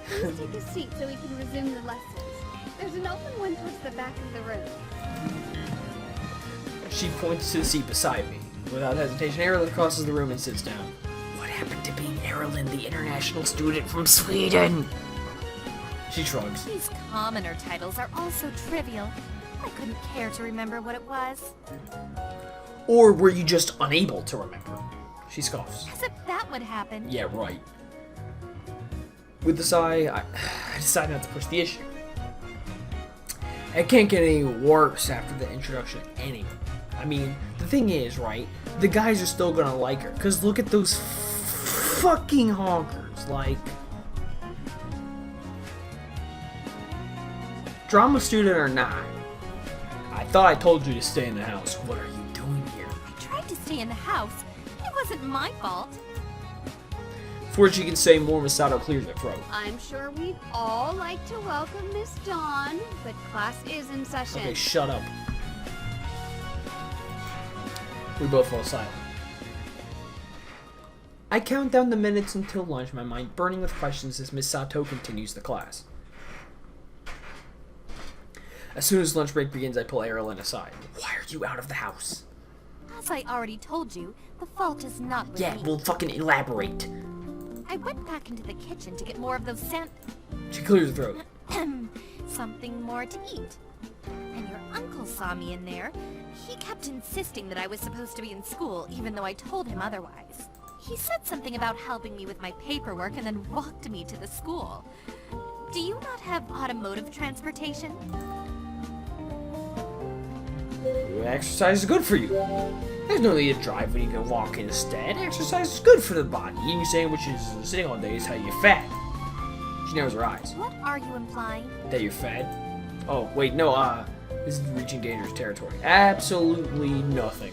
Please take a seat so we can resume the lessons. There's an open one towards the back of the room. She points to the seat beside me. Without hesitation, Erilyn crosses the room and sits down. What happened to being Erilyn, the international student from Sweden? She shrugs. These commoner titles are also trivial. I couldn't care to remember what it was. Or were you just unable to remember? She scoffs. As if that would happen. Yeah, right. With a sigh, I decide not to push the issue. It can't get any worse after the introduction anyway. I mean, the thing is, right, the guys are still gonna like her, because look at those fucking honkers, like... Drama student or not, I thought I told you to stay in the house. What are you doing here? I tried to stay in the house. It wasn't my fault. Before she can say more, Misato clears her throat. I'm sure we'd all like to welcome Miss Dawn, but class is in session. Okay, shut up. We both fall silent. I count down the minutes until lunch, my mind burning with questions as Misato continues the class. As soon as lunch break begins, I pull Erilyn aside. Why are you out of the house? As I already told you, the fault is not with Yeah, me. well, fucking elaborate. I went back into the kitchen to get more of those She clears her throat. something more to eat. And your uncle saw me in there. He kept insisting that I was supposed to be in school, even though I told him otherwise. He said something about helping me with my paperwork and then walked me to the school. Do you not have automotive transportation? Exercise is good for you. There's no need to drive when you can walk instead. Exercise is good for the body. Eating sandwiches and sitting all day is how you get fat. She narrows her eyes. What are you implying? That you're fat? Oh, wait, no, this is reaching dangerous territory. Absolutely nothing.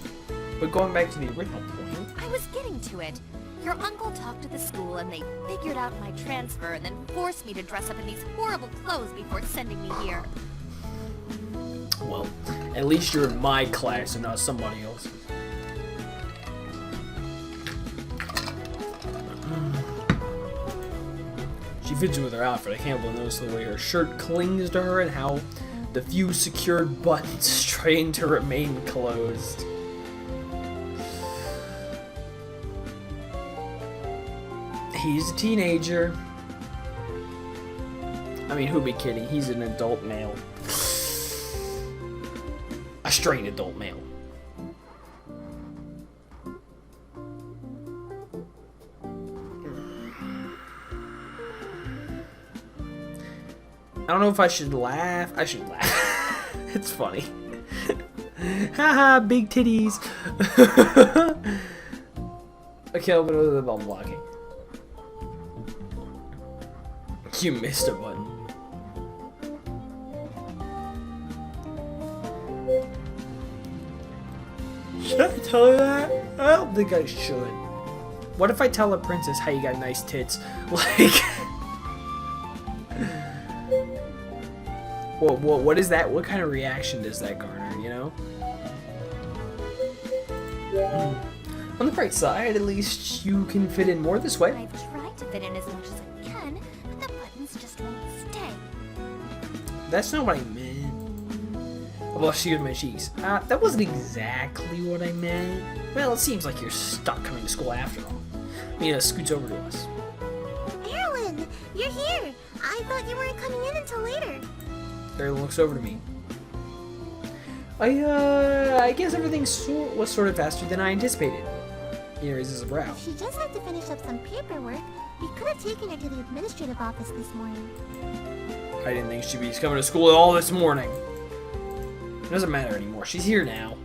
But going back to the original point... I was getting to it. Your uncle talked to the school and they figured out my transfer and then forced me to dress up in these horrible clothes before sending me here. Well, at least you're in my class and not somebody else's. She fits in with her outfit. I can't help but notice the way her shirt clings to her and how the few secured buttons strain to remain closed. He's a teenager. I mean, who'd be kidding? He's an adult male. A straight adult male. I don't know if I should laugh. I should laugh. It's funny. Haha, big titties. Okay, I'll put the ball blocking. You missed a button. Should I tell her that? I don't think I should. What if I tell a princess, hey, you got nice tits? Like... what is that? What kind of reaction does that garner, you know? On the bright side, at least you can fit in more this way. I've tried to fit in as much as I can, but the buttons just won't stay. That's not what I meant. Well, she with my cheeks. That wasn't exactly what I meant. Well, it seems like you're stuck coming to school after all. Mina scoots over to us. Erlen, you're here. I thought you weren't coming in until later. Erlen looks over to me. I guess everything was sort of faster than I anticipated. He raises a brow. She just had to finish up some paperwork. We could have taken her to the administrative office this morning. I didn't think she'd be coming to school at all this morning. It doesn't matter anymore. She's here now.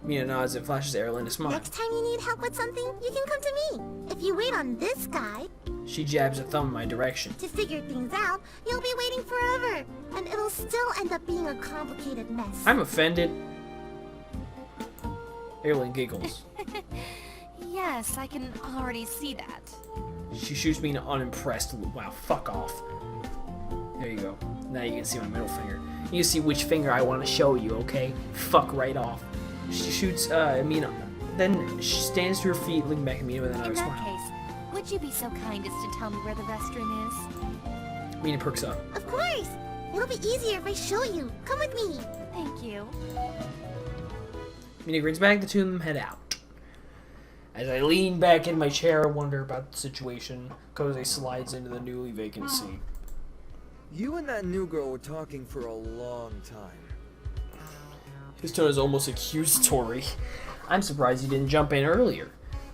Mina nods and flashes Erlen a smile. Next time you need help with something, you can come to me. If you wait on this guy... She jabs a thumb in my direction. To figure things out, you'll be waiting forever. And it'll still end up being a complicated mess. I'm offended. Erlen giggles. Yes, I can already see that. She shoots me an unimpressed look. Wow, fuck off. There you go. Now you can see my middle finger. You can see which finger I want to show you, okay? Fuck right off. She shoots Mina. Then she stands to her feet, looking back at Mina with another In that smile. case, would you be so kind as to tell me where the restroom is? Mina perks up. Of course. It'll be easier if I show you. Come with me. Thank you. Mina grins back, the two of them head out. As I lean back in my chair and wonder about the situation, Kose slides into the newly vacant seat. You and that new girl were talking for a long time. His tone is almost accusatory. I'm surprised he didn't jump in earlier,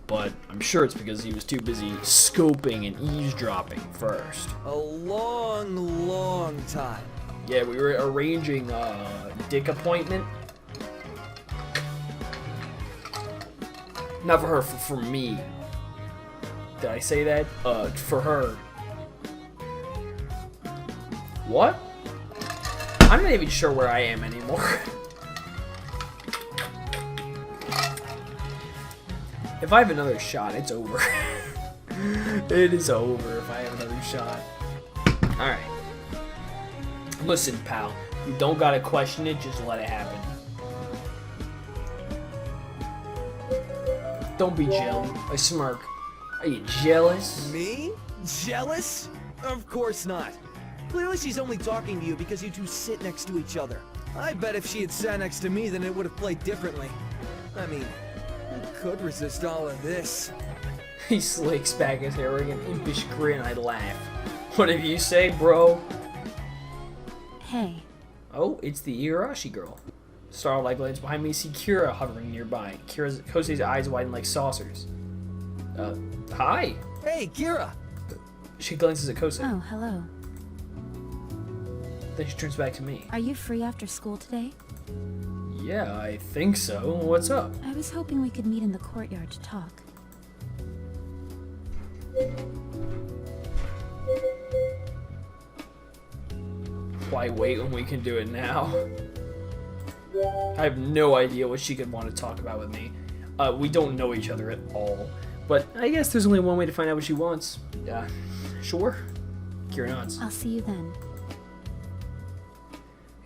but I'm sure it's because he was too busy scoping and eavesdropping first. A long time. Yeah, we were arranging a dick appointment. Not for her, for me. Did I say that? For her. What? I'm not even sure where I am anymore. If I have another shot, it's over. It is over if I have another shot. Alright. Listen, pal. You don't gotta question it, just let it happen. Don't be jelly. I smirk. Are you jealous? Me? Jealous? Of course not. Clearly she's only talking to you because you two sit next to each other. I bet if she had sat next to me, then it would have played differently. I mean, who could resist all of this? He slicks back his hair with an impish grin. I laugh. Whatever you say, bro. Hey. Oh, it's the Igarashi girl. Starlight glance behind me, see Kira hovering nearby. Kose's eyes widen like saucers. Hi. Hey, Kira! She glances at Kose. Oh, hello. Then she turns back to me. Are you free after school today? Yeah, I think so. What's up? I was hoping we could meet in the courtyard to talk. Why wait when we can do it now? I have no idea what she could want to talk about with me. We don't know each other at all. But I guess there's only one way to find out what she wants. Yeah, sure. Kira nods. I'll see you then.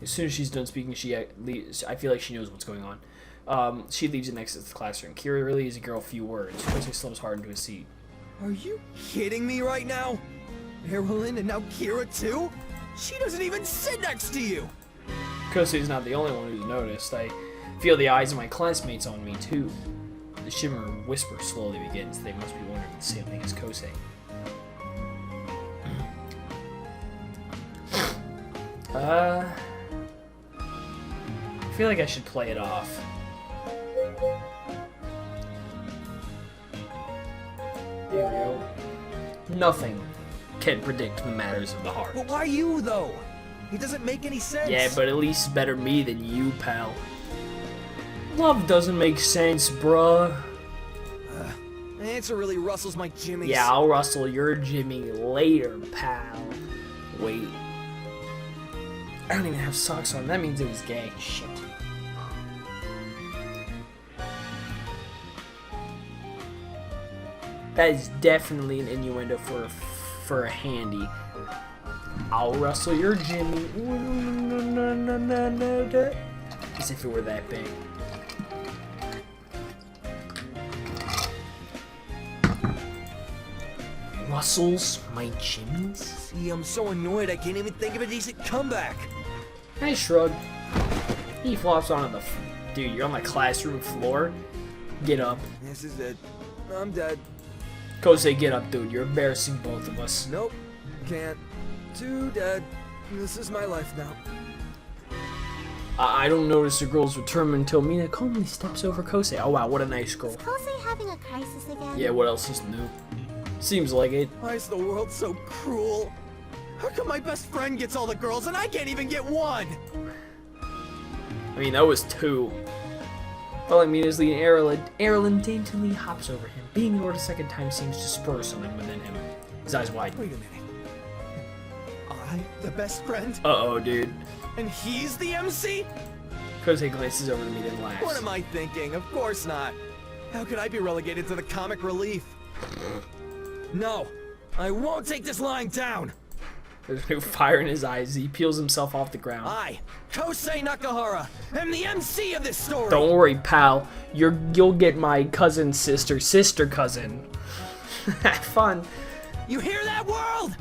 As soon as she's done speaking, she leaves. I feel like she knows what's going on. She leaves and exits the classroom. Kira really is a girl of few words. Kose slumps hard into his seat. Are you kidding me right now? Erlen and now Kira too? She doesn't even sit next to you! Kose is not the only one who's noticed. I feel the eyes of my classmates on me too. The shimmer whisper slowly begins. They must be wondering the same thing as Kose. I feel like I should play it off. There we go. Nothing can predict the matters of the heart. But why you, though? It doesn't make any sense. Yeah, but at least it's better me than you, pal. Love doesn't make sense, bruh. Answer really rustles my jimmies. Yeah, I'll rustle your Jimmy later, pal. Wait. I don't even have socks on. That means it was gay. Shit. That is definitely an innuendo for a handy. I'll rustle your Jimmy. As if it were that big. Rustles my jimmies? See, I'm so annoyed I can't even think of a decent comeback. I shrug. He flops onto the... Dude, you're on the classroom floor. Get up. This is it. I'm dead. Kosei, get up, dude. You're embarrassing both of us. Nope. Can't. Too dead. This is my life now. I don't notice the girl's return until Mina calmly steps over Kosei. Oh wow, what a nice girl. Is Kosei having a crisis again? Yeah, what else is new? Seems like it. Why is the world so cruel? How come my best friend gets all the girls and I can't even get one? I mean, that was 2. Following Mina's lead, Erlen daintily hops over him. Being ignored a second time seems to spur something within him. His eyes widen. Wait a minute. I, the best friend? Uh-oh, dude. And he's the MC? Kosei glances over to Mina and laughs. What am I thinking? Of course not. How could I be relegated to the comic relief? No, I won't take this lying down. There's new fire in his eyes as he peels himself off the ground. I, Kosei Nakahara, am the MC of this story. Don't worry, pal. You'll get my cousin's sister cousin. Have fun. You hear that, world?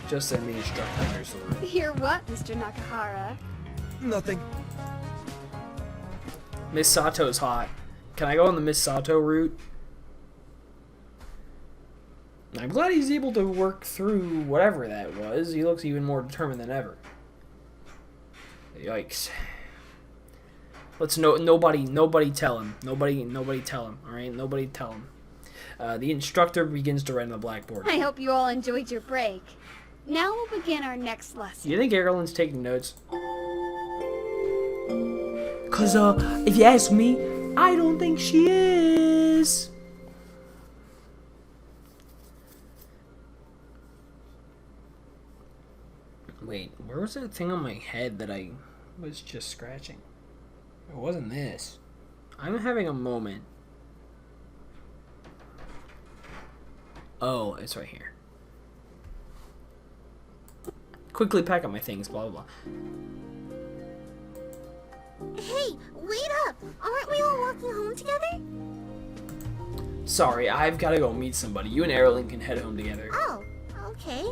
Just send me instructors. Hear what, Mr. Nakahara? Nothing. Miss Sato's hot. Can I go on the Miss Sato route? I'm glad he's able to work through whatever that was. He looks even more determined than ever. Yikes. Let's nobody tell him. Nobody tell him. All right, nobody tell him. The instructor begins to write on the blackboard. I hope you all enjoyed your break. Now we'll begin our next lesson. Do you think Erlen's taking notes? Cause if you ask me, I don't think she is. Wait, where was that thing on my head that I was just scratching? It wasn't this. I'm having a moment. Oh, it's right here. Quickly pack up my things, blah, blah, blah. Hey, wait up! Aren't we all walking home together? Sorry, I've got to go meet somebody. You and Erlen can head home together. Oh, okay.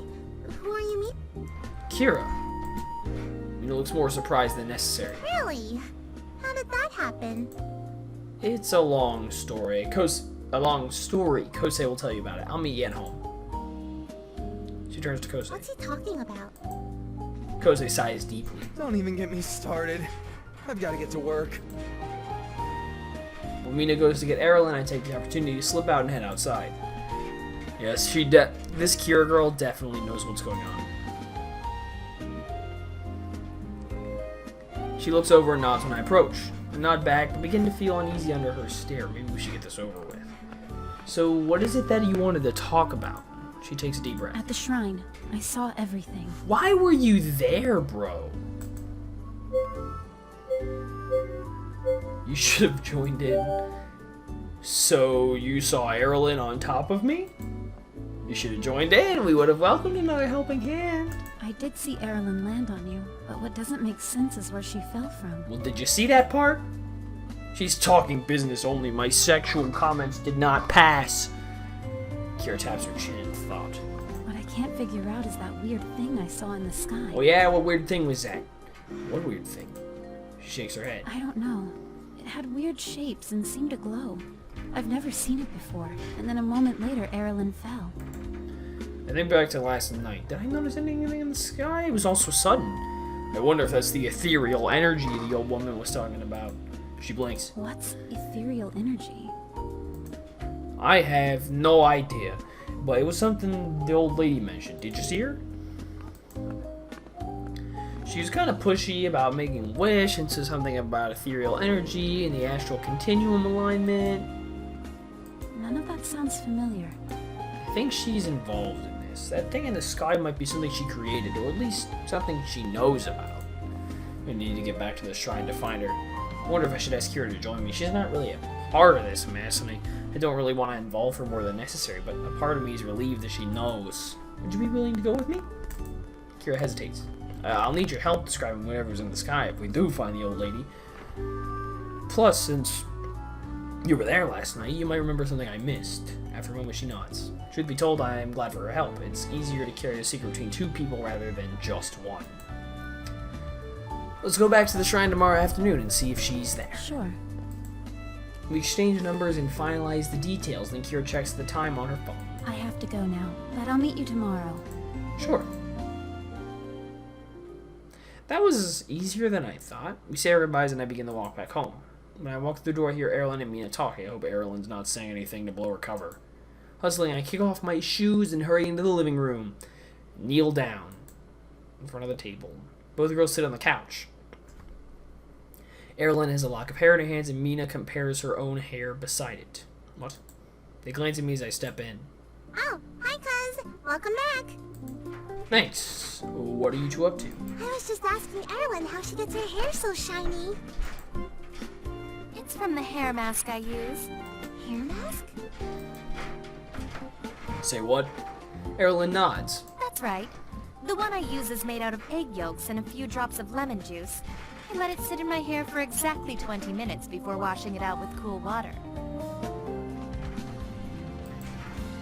Who are you meeting? Kira. Mina looks more surprised than necessary. Really? How did that happen? It's a long story. Kosei will tell you about it. I'll meet you at home. She turns to Kosei. What's he talking about? Kosei sighs deeply. Don't even get me started. I've got to get to work. When Mina goes to get Erlen, I take the opportunity to slip out and head outside. Yes, this Kira girl definitely knows what's going on. She looks over and nods when I approach. I nod back, but begin to feel uneasy under her stare. Maybe we should get this over with. So, what is it that you wanted to talk about? She takes a deep breath. At the shrine, I saw everything. Why were you there, bro? You should have joined in. So, you saw Erlen on top of me? You should have joined in. We would have welcomed another helping hand. I did see Erlen land on you, but what doesn't make sense is where she fell from. Well, did you see that part? She's talking business only. My sexual comments did not pass. Kira taps her chin in thought. What I can't figure out is that weird thing I saw in the sky. Oh yeah, what weird thing was that? What weird thing? She shakes her head. I don't know. It had weird shapes and seemed to glow. I've never seen it before, and then a moment later, Erlen fell. I think back to last night. Did I notice anything in the sky? It was all so sudden. I wonder if that's the ethereal energy the old woman was talking about. She blinks. What's ethereal energy? I have no idea, but it was something the old lady mentioned. Did you see her? She was kind of pushy about making a wish and said something about ethereal energy and the astral continuum alignment. None of that sounds familiar. I think she's involved in this. That thing in the sky might be something she created, or at least something she knows about. We need to get back to the shrine to find her. I wonder if I should ask Kira to join me. She's not really a part of this mess, and I don't really want to involve her more than necessary, but a part of me is relieved that she knows. Would you be willing to go with me? Kira hesitates. I'll need your help describing whatever's in the sky if we do find the old lady. Plus, since you were there last night, you might remember something I missed. After a moment, she nods. Truth be told, I am glad for her help. It's easier to carry a secret between two people rather than just one. Let's go back to the shrine tomorrow afternoon and see if she's there. Sure. We exchange numbers and finalize the details, then Kira checks the time on her phone. I have to go now, but I'll meet you tomorrow. Sure. That was easier than I thought. We say our goodbyes and I begin the walk back home. When I walk through the door, I hear Erilyn and Mina talking. I hope Erilyn's not saying anything to blow her cover. Hustling, I kick off my shoes and hurry into the living room. Kneel down in front of the table. Both girls sit on the couch. Erilyn has a lock of hair in her hands and Mina compares her own hair beside it. What? They glance at me as I step in. Oh, hi, cuz. Welcome back. Thanks. What are you two up to? I was just asking Erilyn how she gets her hair so shiny. It's from the hair mask I use. Hair mask? Say what? Erilyn nods. That's right. The one I use is made out of egg yolks and a few drops of lemon juice. I let it sit in my hair for exactly 20 minutes before washing it out with cool water.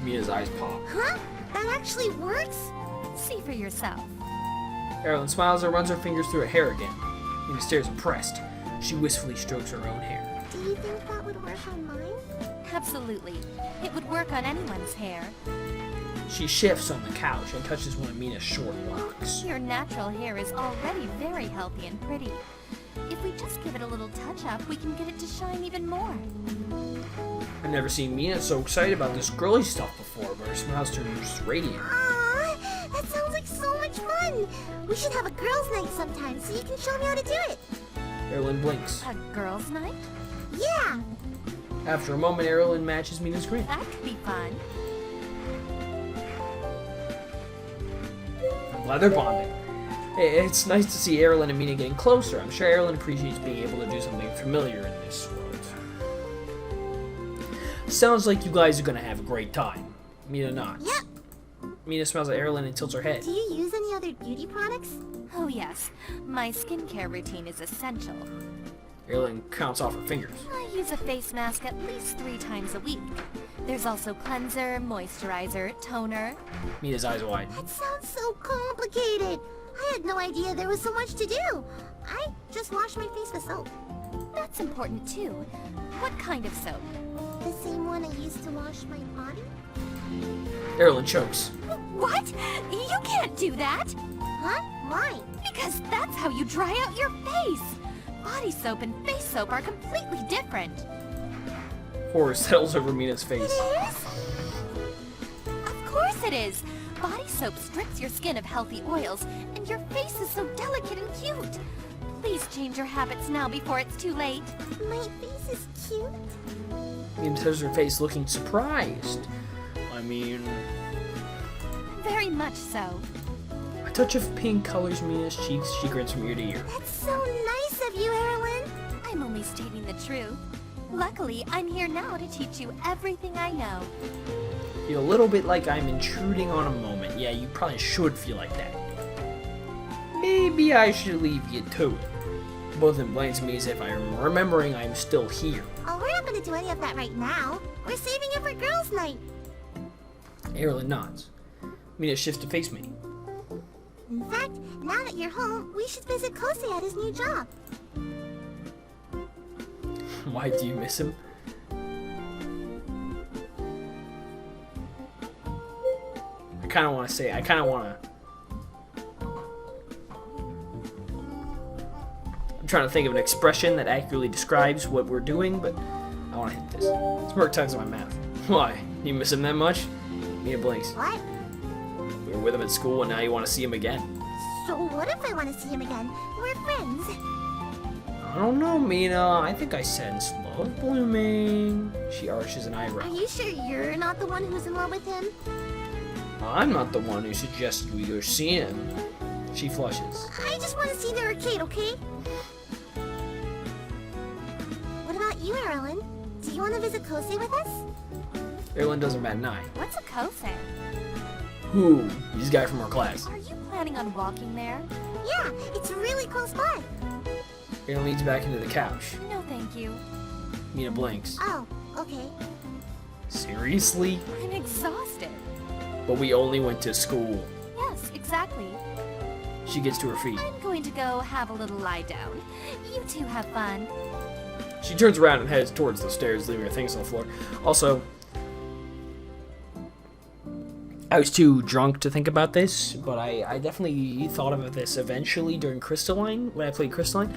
Mina's eyes pop. Huh? That actually works? See for yourself. Erilyn smiles and runs her fingers through her hair again. Mina stares impressed. She wistfully strokes her own hair. Do you think that would work on mine? Absolutely. It would work on anyone's hair. She shifts on the couch and touches one of Mina's short locks. Your natural hair is already very healthy and pretty. If we just give it a little touch-up, we can get it to shine even more. I've never seen Mina so excited about this girly stuff before, but her smiles turns radiant. Aww, that sounds like so much fun. We should have a girls' night sometime so you can show me how to do it. Erilyn blinks. A girls' night? Yeah. After a moment, Erilyn matches Mina's grin. That could be fun. I'm glad they're bonding. It's nice to see Erilyn and Mina getting closer. I'm sure Erilyn appreciates being able to do something familiar in this world. Sounds like you guys are gonna have a great time. Mina nods. Yep. Mina smiles at Erilyn and tilts her head. Do you use any other beauty products? Oh yes, my skincare routine is essential. Erilyn counts off her fingers. I use a face mask at least 3 times a week. There's also cleanser, moisturizer, toner. Mina's eyes widen. That sounds so complicated. I had no idea there was so much to do. I just wash my face with soap. That's important too. What kind of soap? The same one I used to wash my body? Erilyn chokes. What? You can't do that! Huh? Why? Because that's how you dry out your face! Body soap and face soap are completely different. Horror settles over Mina's It face. is? Of course it is! Body soap strips your skin of healthy oils, and your face is so delicate and cute. Please change your habits now before it's too late. My face is cute. Mina touches her face looking surprised. I mean... Very much so. A touch of pink colors Mina's cheeks. She grins from ear to ear. That's so nice of you, Erilyn. I'm only stating the truth. Luckily, I'm here now to teach you everything I know. Feel a little bit like I'm intruding on a moment. Yeah, you probably should feel like that. Maybe I should leave you to it. Both of them glance at me as if I'm remembering I'm still here. Oh, we're not going to do any of that right now. We're saving it for girls' night. Erilyn nods. Mina shifts to face me. In fact, now that you're home, we should visit Kosei at his new job. Why do you miss him? I kind of want to... I'm trying to think of an expression that accurately describes what we're doing, but I want to hit this. Smirk tugs in my mouth. Why? You miss him that much? Mina blinks. What? We were with him at school and now you want to see him again. So what if I want to see him again? We're friends. I don't know, Mina. I think I sense love blooming. She arches an eyebrow. Are you sure you're not the one who's in love with him? I'm not the one who suggested we go see him. She flushes. I just want to see the arcade, okay? What about you, Erilyn? Do you want to visit Kosei with us? Erilyn doesn't bat an eye. What's a Kosei? Who? He's the guy from our class. Are you planning on walking there? Yeah, it's really close by. Erilyn leans back into the couch. No, thank you. Mina blinks. Oh, okay. Seriously? I'm exhausted. But we only went to school. Yes, exactly. She gets to her feet. I'm going to go have a little lie down. You two have fun. She turns around and heads towards the stairs, leaving her things on the floor. Also, I was too drunk to think about this, but I definitely thought about this eventually during Crystalline, when I played Crystalline.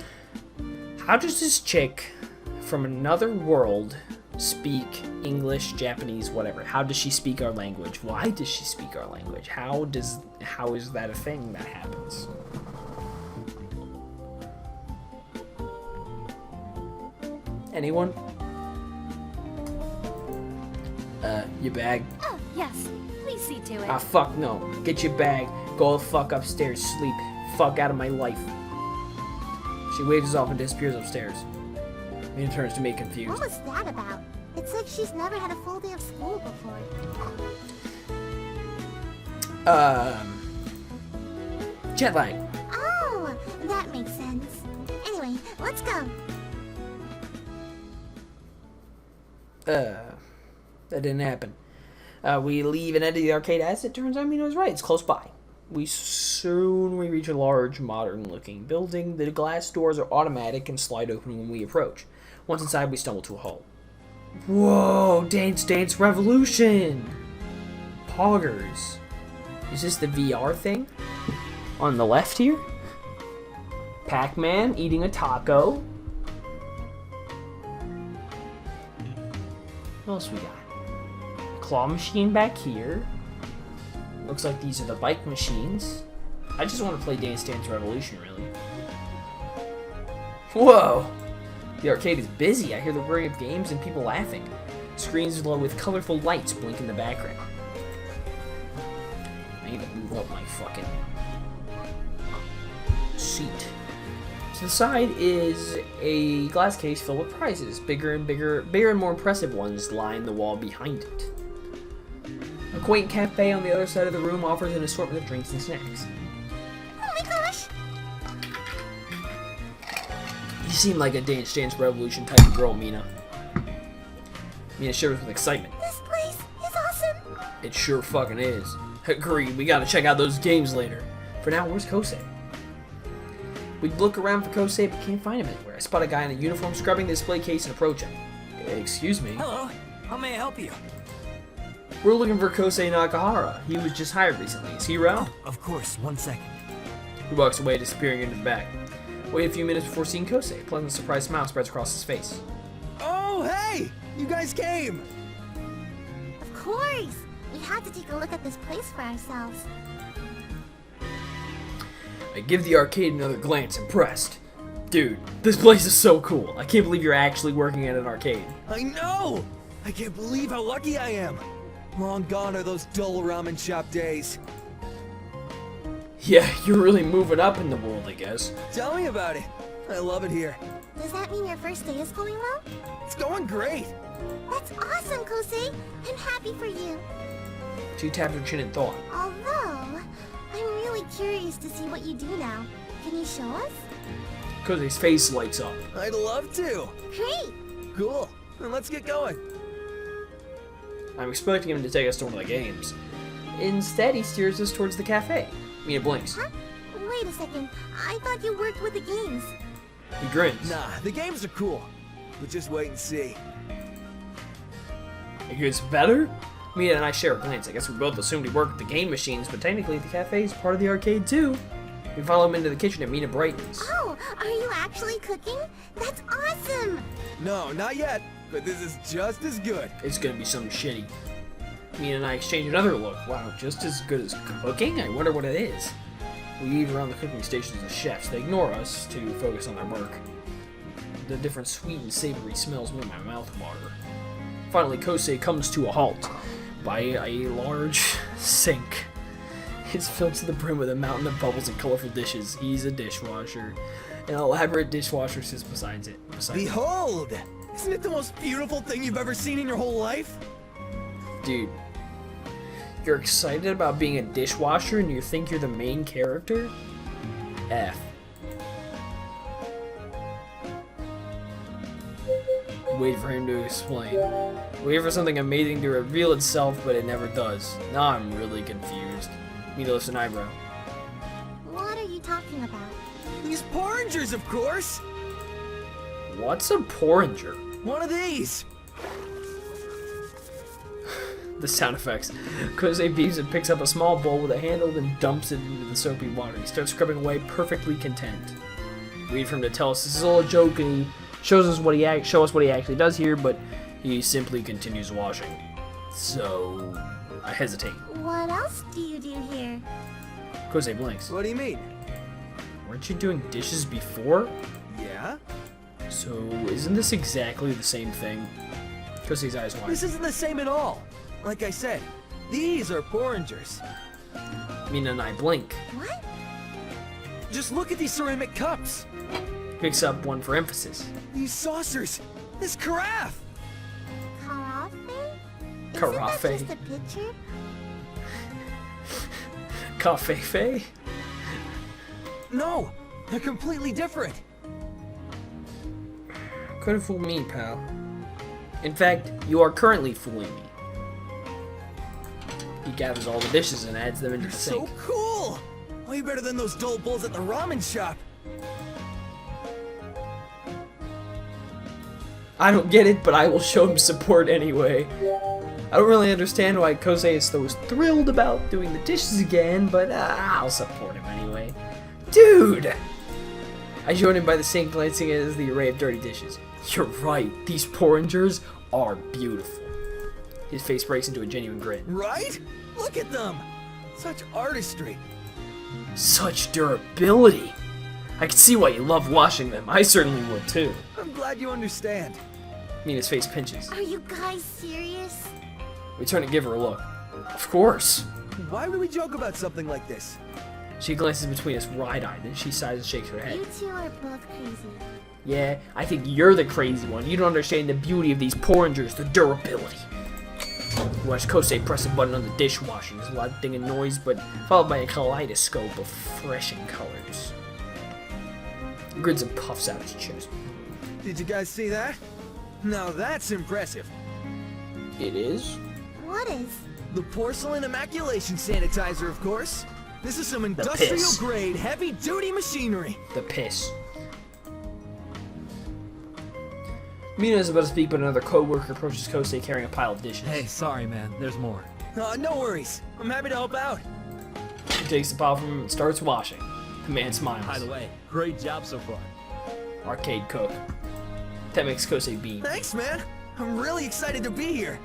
How does this chick from another world speak English, Japanese, whatever? How does she speak our language? Why does she speak our language? How is that a thing that happens? Anyone? Your bag. Oh, yes. Please see to it. Ah, fuck no. Get your bag. Go the fuck upstairs. Sleep. Fuck out of my life. She waves us off and disappears upstairs. Mina turns to me confused. What was that about? It's like she's never had a full day of school before. Jet lag. Oh, that makes sense. Anyway, let's go. That didn't happen. We leave and enter the arcade. As it turns out, Mina was right. It's close by. We reach a large, modern-looking building. The glass doors are automatic and slide open when we approach. Once inside, we stumble to a halt. Whoa! Dance Dance Revolution! Poggers. Is this the VR thing? On the left here? Pac-Man eating a taco. What else we got? Claw machine back here. Looks like these are the bike machines. I just want to play Dance Dance Revolution, really. Whoa! The arcade is busy. I hear the whirring of games and people laughing. Screens glow with colorful lights blink in the background. I need to move up my fucking seat. To the side is a glass case filled with prizes. Bigger and more impressive ones line the wall behind it. A quaint cafe on the other side of the room offers an assortment of drinks and snacks. Oh my gosh! You seem like a Dance Dance Revolution type of girl, Mina. Mina shivers with excitement. This place is awesome! It sure fucking is. Agreed, we gotta check out those games later. For now, where's Kosei? We look around for Kosei, but can't find him anywhere. I spot a guy in a uniform scrubbing the display case and approach him. Excuse me. Hello, how may I help you? We're looking for Kosei Nakahara. He was just hired recently. Is he around? Oh, of course, 1 second. He walks away, disappearing into the back. Wait a few minutes before seeing Kosei. A pleasant surprised smile spreads across his face. Oh, hey! You guys came! Of course! We had to take a look at this place for ourselves. I give the arcade another glance, impressed. Dude, this place is so cool. I can't believe you're actually working at an arcade. I know! I can't believe how lucky I am! Long gone are those dull ramen shop days. Yeah, you're really moving up in the world, I guess. Tell me about it. I love it here. Does that mean your first day is going well? It's going great. That's awesome, Kosei! I'm happy for you. She tapped her chin in thought. Although, I'm really curious to see what you do now. Can you show us? Kosei's face lights up. I'd love to. Great! Cool. Then let's get going. I'm expecting him to take us to one of the games. Instead, he steers us towards the cafe. Mina blinks. Huh? Wait a second. I thought you worked with the games. He grins. Nah, the games are cool. But just wait and see. It gets better? Mina and I share a glance. I guess we both assumed he worked with the game machines, but technically the cafe is part of the arcade too. We follow him into the kitchen and Mina brightens. Oh, are you actually cooking? That's awesome! No, not yet. But this is just as good. It's gonna be something shitty. Mina and I exchange another look. Wow, just as good as cooking? I wonder what it is. We weave around the cooking stations as chefs. They ignore us to focus on their work. The different sweet and savory smells make my mouth water. Finally, Kosei comes to a halt by a large sink. It's filled to the brim with a mountain of bubbles and colorful dishes. He's a dishwasher. An elaborate dishwasher sits beside it. Behold! Isn't it the most beautiful thing you've ever seen in your whole life? Dude, you're excited about being a dishwasher and you think you're the main character? F. Wait for him to explain. Wait for something amazing to reveal itself, but it never does. Now I'm really confused. Mina lifts an eyebrow. What are you talking talking about? These porringers, of course! What's a porringer? One of these! The sound effects. Kosei beams and picks up a small bowl with a handle, then dumps it into the soapy water. He starts scrubbing away, perfectly content. We wait for him to tell us this is all a joke, and he shows us what he actually does here, but he simply continues washing. So, I hesitate. What else do you do here? Kosei blinks. What do you mean? Weren't you doing dishes before? Yeah? So, isn't this exactly the same thing? Kosei's eyes widen. This isn't the same at all. Like I said, these are porringers. Mina and I blink. What? Just look at these ceramic cups. Picks up one for emphasis. These saucers. This carafe. Carafe? Carafe. Isn't that just a picture? Cafe? No, they're completely different. Couldn't fool me, pal. In fact, you are currently fooling me. He gathers all the dishes and adds them into the So sink. cool! Way better than those dull bowls at the ramen shop. I don't get it, but I will show him support anyway. I don't really understand why Kosei is so thrilled about doing the dishes again, but I'll support him anyway. Dude! I join him by the sink, glancing at the array of dirty dishes. You're right, these porringers are beautiful. His face breaks into a genuine grin. Right? Look at them! Such artistry. Such durability! I can see why you love washing them. I certainly would too. I'm glad you understand. Mina's face pinches. Are you guys serious? We turn to give her a look. Of course. Why would we joke about something like this? She glances between us wide-eyed, then she sighs and shakes her head. You two are both crazy. Yeah, I think you're the crazy one. You don't understand the beauty of these porringers, the durability. We watch Kosei press a button on the dishwasher. There's a loud ding and noise, but followed by a kaleidoscope of refreshing colors. He grins and puffs out his chest. Did you guys see that? Now that's impressive. It is? What is? The porcelain immaculation sanitizer, of course. This is some piss. industrial-grade, heavy-duty machinery. The piss. Mina is about to speak, but another co-worker approaches Kosei carrying a pile of dishes. Hey, sorry, man. There's more. No worries. I'm happy to help out. He takes the pile from him and starts washing. The man smiles. By the way, great job so far. Arcade cook. That makes Kosei beam. Thanks, man. I'm really excited to be here.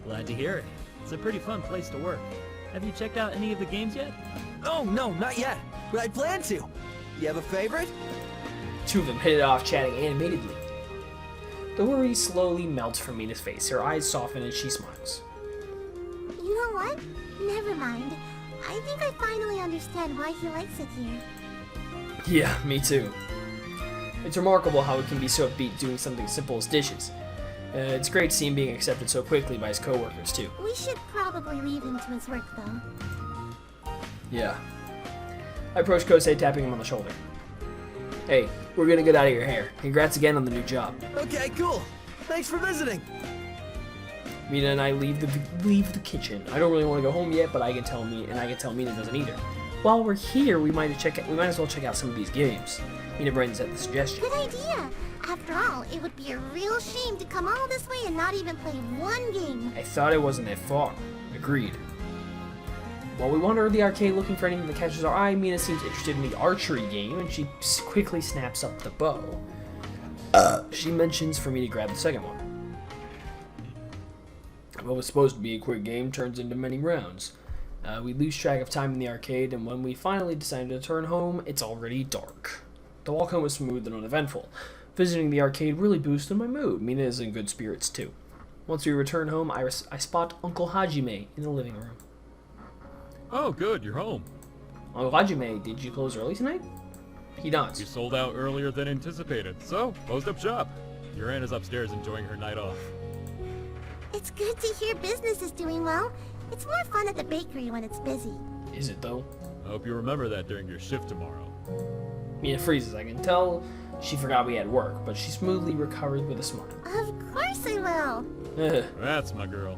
Glad to hear it. It's a pretty fun place to work. Have you checked out any of the games yet? Oh, no, not yet. But I plan to. You have a favorite? Two of them hit it off, chatting animatedly. The worry slowly melts from Mina's face. Her eyes soften and she smiles. You know what? Never mind. I think I finally understand why he likes it here. Yeah, me too. It's remarkable how it can be so upbeat doing something simple as dishes. It's great to see him being accepted so quickly by his co-workers too. We should probably leave him to his work, though. Yeah. I approach Kosei, tapping him on the shoulder. Hey, we're gonna get out of your hair. Congrats again on the new job. Okay, cool. Thanks for visiting. Mina and I leave the kitchen. I don't really want to go home yet, but I can tell Mina doesn't either. While we're here, we might as well check out some of these games. Mina brightens at the suggestion. Good idea. After all, it would be a real shame to come all this way and not even play one game. I thought it wasn't that far. Agreed. While we wander the arcade looking for anything that catches our eye, Mina seems interested in the archery game, and she quickly snaps up the bow. She mentions for me to grab the second one. What was supposed to be a quick game turns into many rounds. We lose track of time in the arcade, and when we finally decide to return home, it's already dark. The walk home was smooth and uneventful. Visiting the arcade really boosted my mood. Mina is in good spirits too. Once we return home, I spot Uncle Hajime in the living room. Oh, good, you're home. Uncle Hajime, did you close early tonight? He nods. You sold out earlier than anticipated, so closed up shop. Your aunt is upstairs enjoying her night off. It's good to hear business is doing well. It's more fun at the bakery when it's busy. Is it though? I hope you remember that during your shift tomorrow. Mina freezes. I can tell she forgot we had work, but she smoothly recovers with a smile. Of course I will. That's my girl.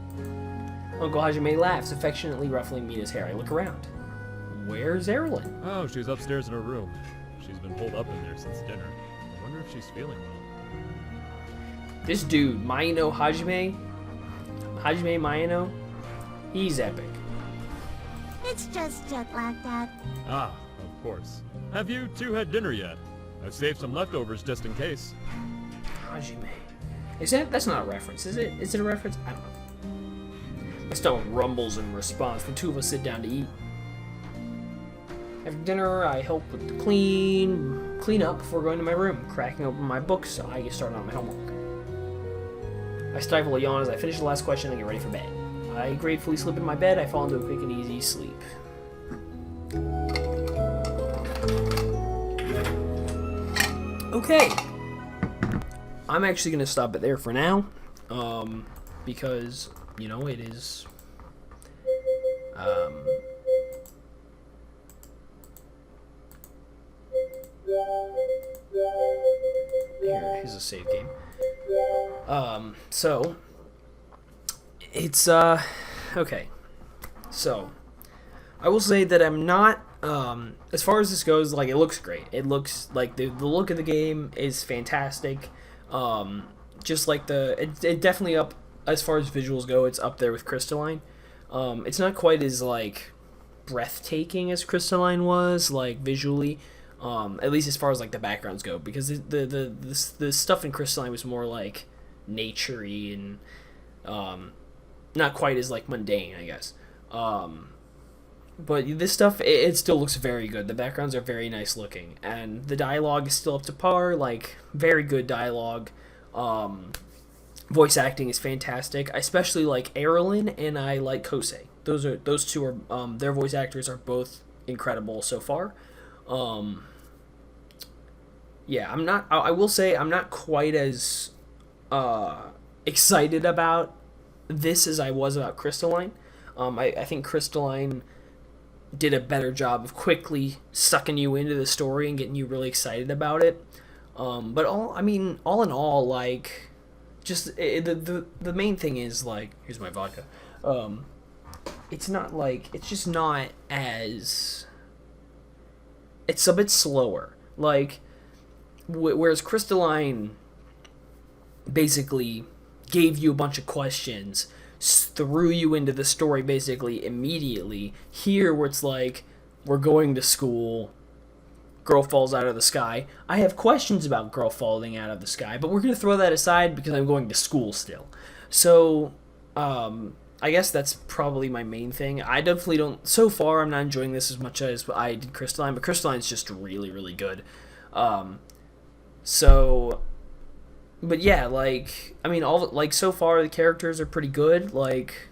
Uncle Hajime laughs, affectionately ruffling Mina's hair. I look around. Where's Erilyn? Oh, she's upstairs in her room. She's been holed up in there since dinner. I wonder if she's feeling well. This dude, Hajime Mayano, he's epic. It's just jet lag, Dad. Ah, of course. Have you two had dinner yet? I've saved some leftovers just in case. Hajime. That's not a reference, is it? Is it a reference? I don't know. My stomach rumbles in response. The two of us sit down to eat. After dinner, I help with the clean up before going to my room, cracking open my books so I get started on my homework. I stifle a yawn as I finish the last question and get ready for bed. I gratefully slip in my bed. I fall into a quick and easy sleep. Okay. I'm actually going to stop it there for now. Because, you know, it is... Here's a save game. So... It's, okay. So, I will say that I'm not, as far as this goes, like, it looks great. It looks, like, the look of the game is fantastic. Just like it definitely up, as far as visuals go, it's up there with Crystalline. It's not quite as, like, breathtaking as Crystalline was, like, visually. At least as far as, like, the backgrounds go. Because the stuff in Crystalline was more, like, nature-y and, not quite as, like, mundane, I guess. But this stuff, it still looks very good. The backgrounds are very nice looking. And the dialogue is still up to par. Like, very good dialogue. Voice acting is fantastic. I especially like Erilyn, and I like Kosei. Those two are, their voice actors are both incredible so far. Yeah, I will say I'm not quite as, excited about this as I was about Crystalline. I think Crystalline did a better job of quickly sucking you into the story and getting you really excited about it. But all in all, like, just the main thing is, like, here's my vodka. It's not like, it's just not as, it's a bit slower. Like, whereas Crystalline basically gave you a bunch of questions, threw you into the story basically immediately. Here, where it's like, we're going to school, girl falls out of the sky. I have questions about girl falling out of the sky, but we're going to throw that aside because I'm going to school still. So, I guess that's probably my main thing. I definitely don't, so far I'm not enjoying this as much as I did Crystalline, but Crystalline's just really, really good. But yeah, like, I mean, so far the characters are pretty good. Like,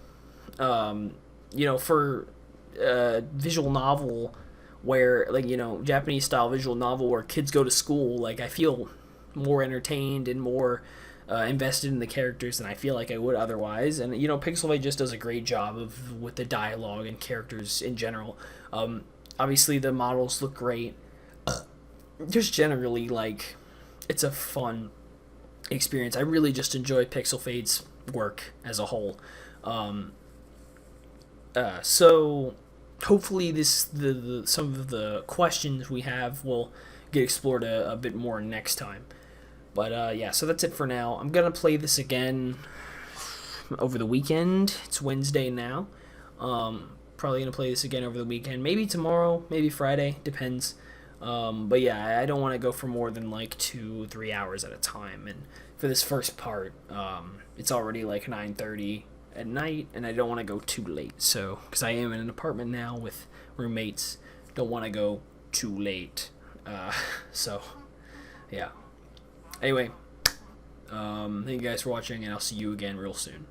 you know, for visual novel where, like, you know, Japanese style visual novel where kids go to school, like, I feel more entertained and more invested in the characters than I feel like I would otherwise. And, you know, Pixelfade just does a great job with the dialogue and characters in general. Obviously the models look great. Just generally, like, it's a fun experience. I really just enjoy Pixelfade's work as a whole. So hopefully some of the questions we have will get explored a bit more next time. But yeah, so that's it for now. I'm gonna play this again over the weekend. It's Wednesday now. Probably gonna play this again over the weekend. Maybe tomorrow, maybe Friday, depends. But yeah, I don't want to go for more than like 2-3 hours at a time. And for this first part, it's already like 9:30 at night, and I don't want to go too late. So, because I am in an apartment now with roommates, don't want to go too late. So, yeah. Anyway, thank you guys for watching, and I'll see you again real soon.